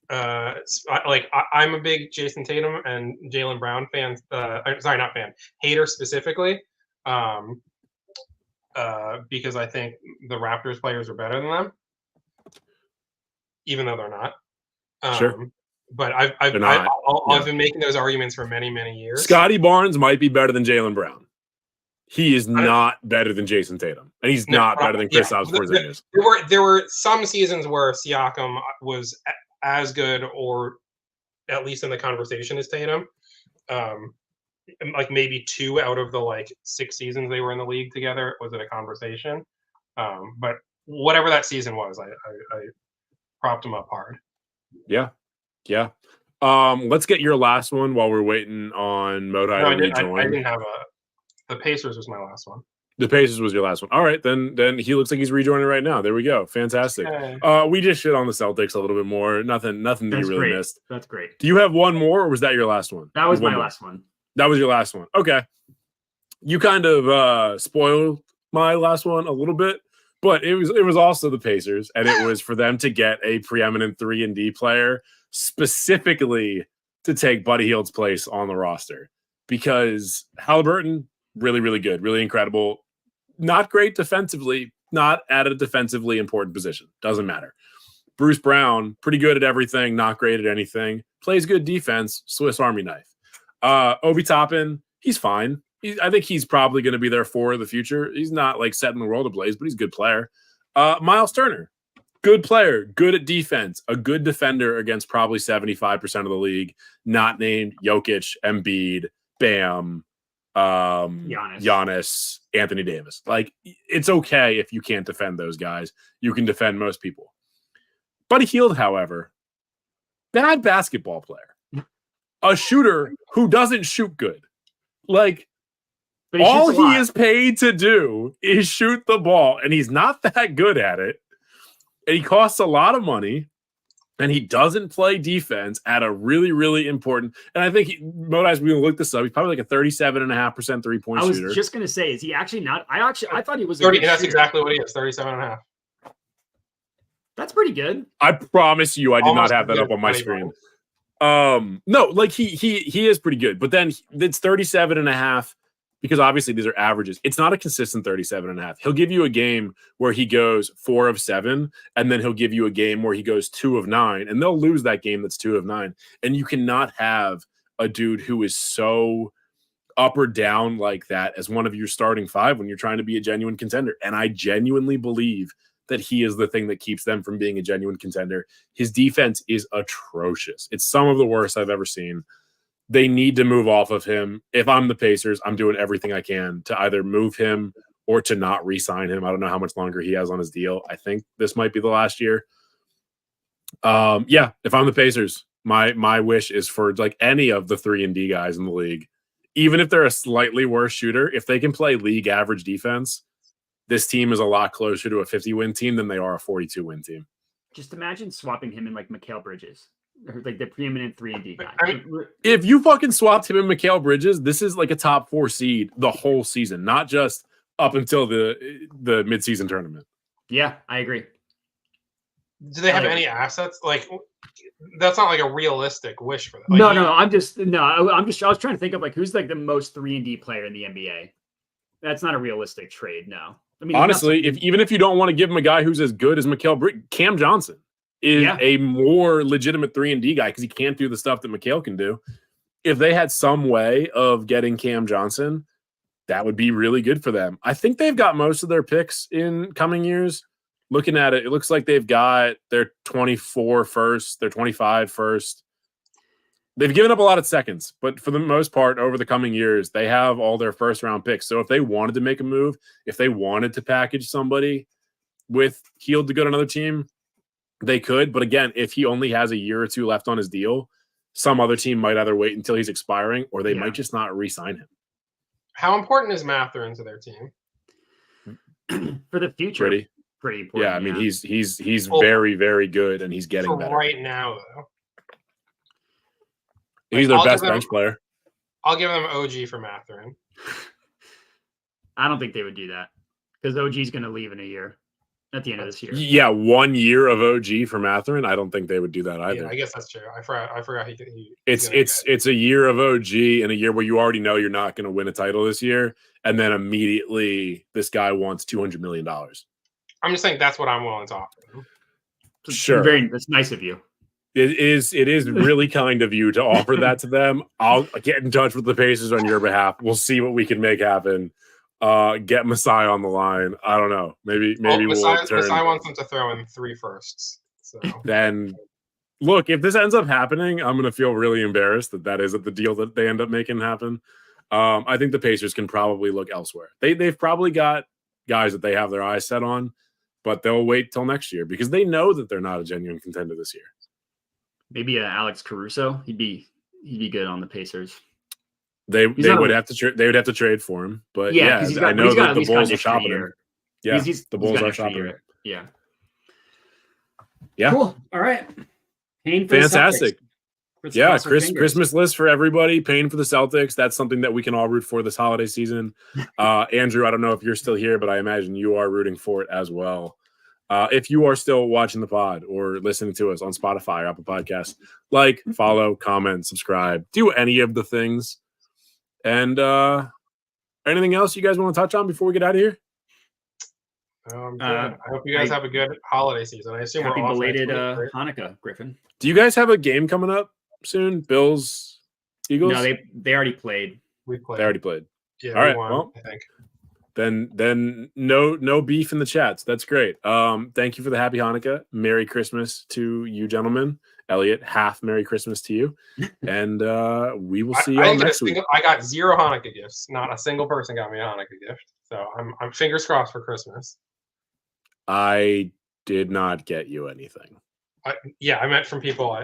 I'm a big Jason Tatum and Jaylen Brown fan. Sorry, not fan. Hater specifically. Because I think the Raptors players are better than them, even though they're not. Sure. But I've been making those arguments for many, many years. Scotty Barnes might be better than Jaylen Brown. He is not better than Jason Tatum, and he's not better than Kristaps Porzingis. There were some seasons where Siakam was as good, or at least in the conversation, as Tatum. Like maybe 2 out of the 6 seasons they were in the league together was in a conversation. But whatever that season was, I propped him up hard. Yeah. Let's get your last one while we're waiting on Modai to rejoin. I didn't have the Pacers was my last one. The Pacers was your last one. All right, then he looks like he's rejoining right now. There we go. Fantastic. We just shit on the Celtics a little bit more. Nothing that you really missed. That's great. Do you have one more, or was that your last one? That was my last one. That was your last one. Okay. You kind of spoiled my last one a little bit, but it was also the Pacers, and it was for them to get a preeminent 3-and-D player specifically to take Buddy Hield's place on the roster, because Halliburton, really, really good, really incredible. Not great defensively, not at a defensively important position. Doesn't matter. Bruce Brown, pretty good at everything, not great at anything. Plays good defense, Swiss Army knife. Obi Toppin, he's fine. I think he's probably going to be there for the future. He's not like setting the world ablaze, but he's a good player. Miles Turner, good player, good at defense, a good defender against probably 75% of the league. Not named Jokic, Embiid, Bam, Giannis, Anthony Davis. Like, it's okay if you can't defend those guys. You can defend most people. Buddy Hield, however, bad basketball player. A shooter who doesn't shoot good. Like, all he is paid to do is shoot the ball, and he's not that good at it. And he costs a lot of money, and he doesn't play defense at a really, really important. And I think Modai's going to look this up. He's probably like a 37.5% three-point shooter. I was just going to say, is he actually not? I thought he was 30. That's exactly what he is. 37.5. That's pretty good. I promise you, I did not have that up on my screen. No, like he is pretty good, but then it's 37.5 because obviously these are averages. It's not a consistent 37.5. He'll give you a game where he goes 4 of 7, and then he'll give you a game where he goes 2 of 9, and they'll lose that game that's 2 of 9. And you cannot have a dude who is so up or down like that as one of your starting 5 when you're trying to be a genuine contender. And I genuinely believe that he is the thing that keeps them from being a genuine contender. His defense is atrocious. It's some of the worst I've ever seen. They need to move off of him. If I'm the Pacers, I'm doing everything I can to either move him or to not re-sign him. I don't know how much longer he has on his deal. I think this might be the last year. If I'm the Pacers, my wish is for like any of the 3-and-D guys in the league, even if they're a slightly worse shooter, if they can play league average defense, this team is a lot closer to a 50-win team than they are a 42-win team. Just imagine swapping him in like Mikal Bridges, or like the preeminent 3-and-D guy. If you fucking swapped him and Mikal Bridges, this is like a top 4 seed the whole season, not just up until the midseason tournament. Yeah, I agree. Do they have any assets? Like, that's not like a realistic wish for them. Like, I was trying to think of like who's like the most 3-and-D player in the NBA. That's not a realistic trade. No. I mean, honestly, even if you don't want to give him a guy who's as good as Mikal Bridges, Cam Johnson is a more legitimate 3-and-D guy because he can't do the stuff that Mikal can do. If they had some way of getting Cam Johnson, that would be really good for them. I think they've got most of their picks in coming years. Looking at it, it looks like they've got their 24 first, their 25 first. They've given up a lot of seconds, but for the most part, over the coming years, they have all their first-round picks. So if they wanted to make a move, if they wanted to package somebody with Hield to go to another team, they could. But again, if he only has a year or 2 left on his deal, some other team might either wait until he's expiring or they might just not re-sign him. How important is Mathurin to their team? For the future, pretty important. Yeah, I mean, he's very, very good, and he's getting better. Right now, though. He's their best bench player. I'll give them OG for Mathurin. I don't think they would do that because OG's going to leave in a year at the end of this year. Yeah, 1 year of OG for Mathurin. I don't think they would do that either. Yeah, I guess that's true. I forgot he it's a year of OG and a year where you already know you're not going to win a title this year, and then immediately this guy wants $200 million. I'm just saying that's what I'm willing to offer. Sure, that's nice of you. It is really kind of you to offer that to them. I'll get in touch with the Pacers on your behalf. We'll see what we can make happen. Get Masai on the line. I don't know. Maybe Masai wants them to throw in 3 firsts. So then, look, if this ends up happening, I'm going to feel really embarrassed that isn't the deal that they end up making happen. I think the Pacers can probably look elsewhere. They've probably got guys that they have their eyes set on, but they'll wait till next year because they know that they're not a genuine contender this year. Maybe Alex Caruso. He'd be good on the Pacers. They would have to trade for him, but yeah, because I know that the Bulls are shopping him. Year. Yeah, the Bulls are shopping him. Yeah. Yeah. Cool. All right. Paying for fantastic. Yeah, Christmas list for everybody. Paying for the Celtics. That's something that we can all root for this holiday season. Andrew, I don't know if you're still here, but I imagine you are rooting for it as well. If you are still watching the pod or listening to us on Spotify or Apple Podcasts, like, follow, comment, subscribe, do any of the things. And anything else you guys want to touch on before we get out of here? I hope you guys have a good holiday season. I assume happy we're off belated Hanukkah, Griffin. Do you guys have a game coming up soon? Bills, Eagles? No, they already played. We played. They already played. Yeah, all right. Won, well, I think. Then no beef in the chats. That's great. Thank you for the happy Hanukkah. Merry Christmas to you, gentlemen. Elliott, half Merry Christmas to you. And we will see you all next week. I got 0 Hanukkah gifts. Not a single person got me a Hanukkah gift. So I'm fingers crossed for Christmas. I did not get you anything. I meant from people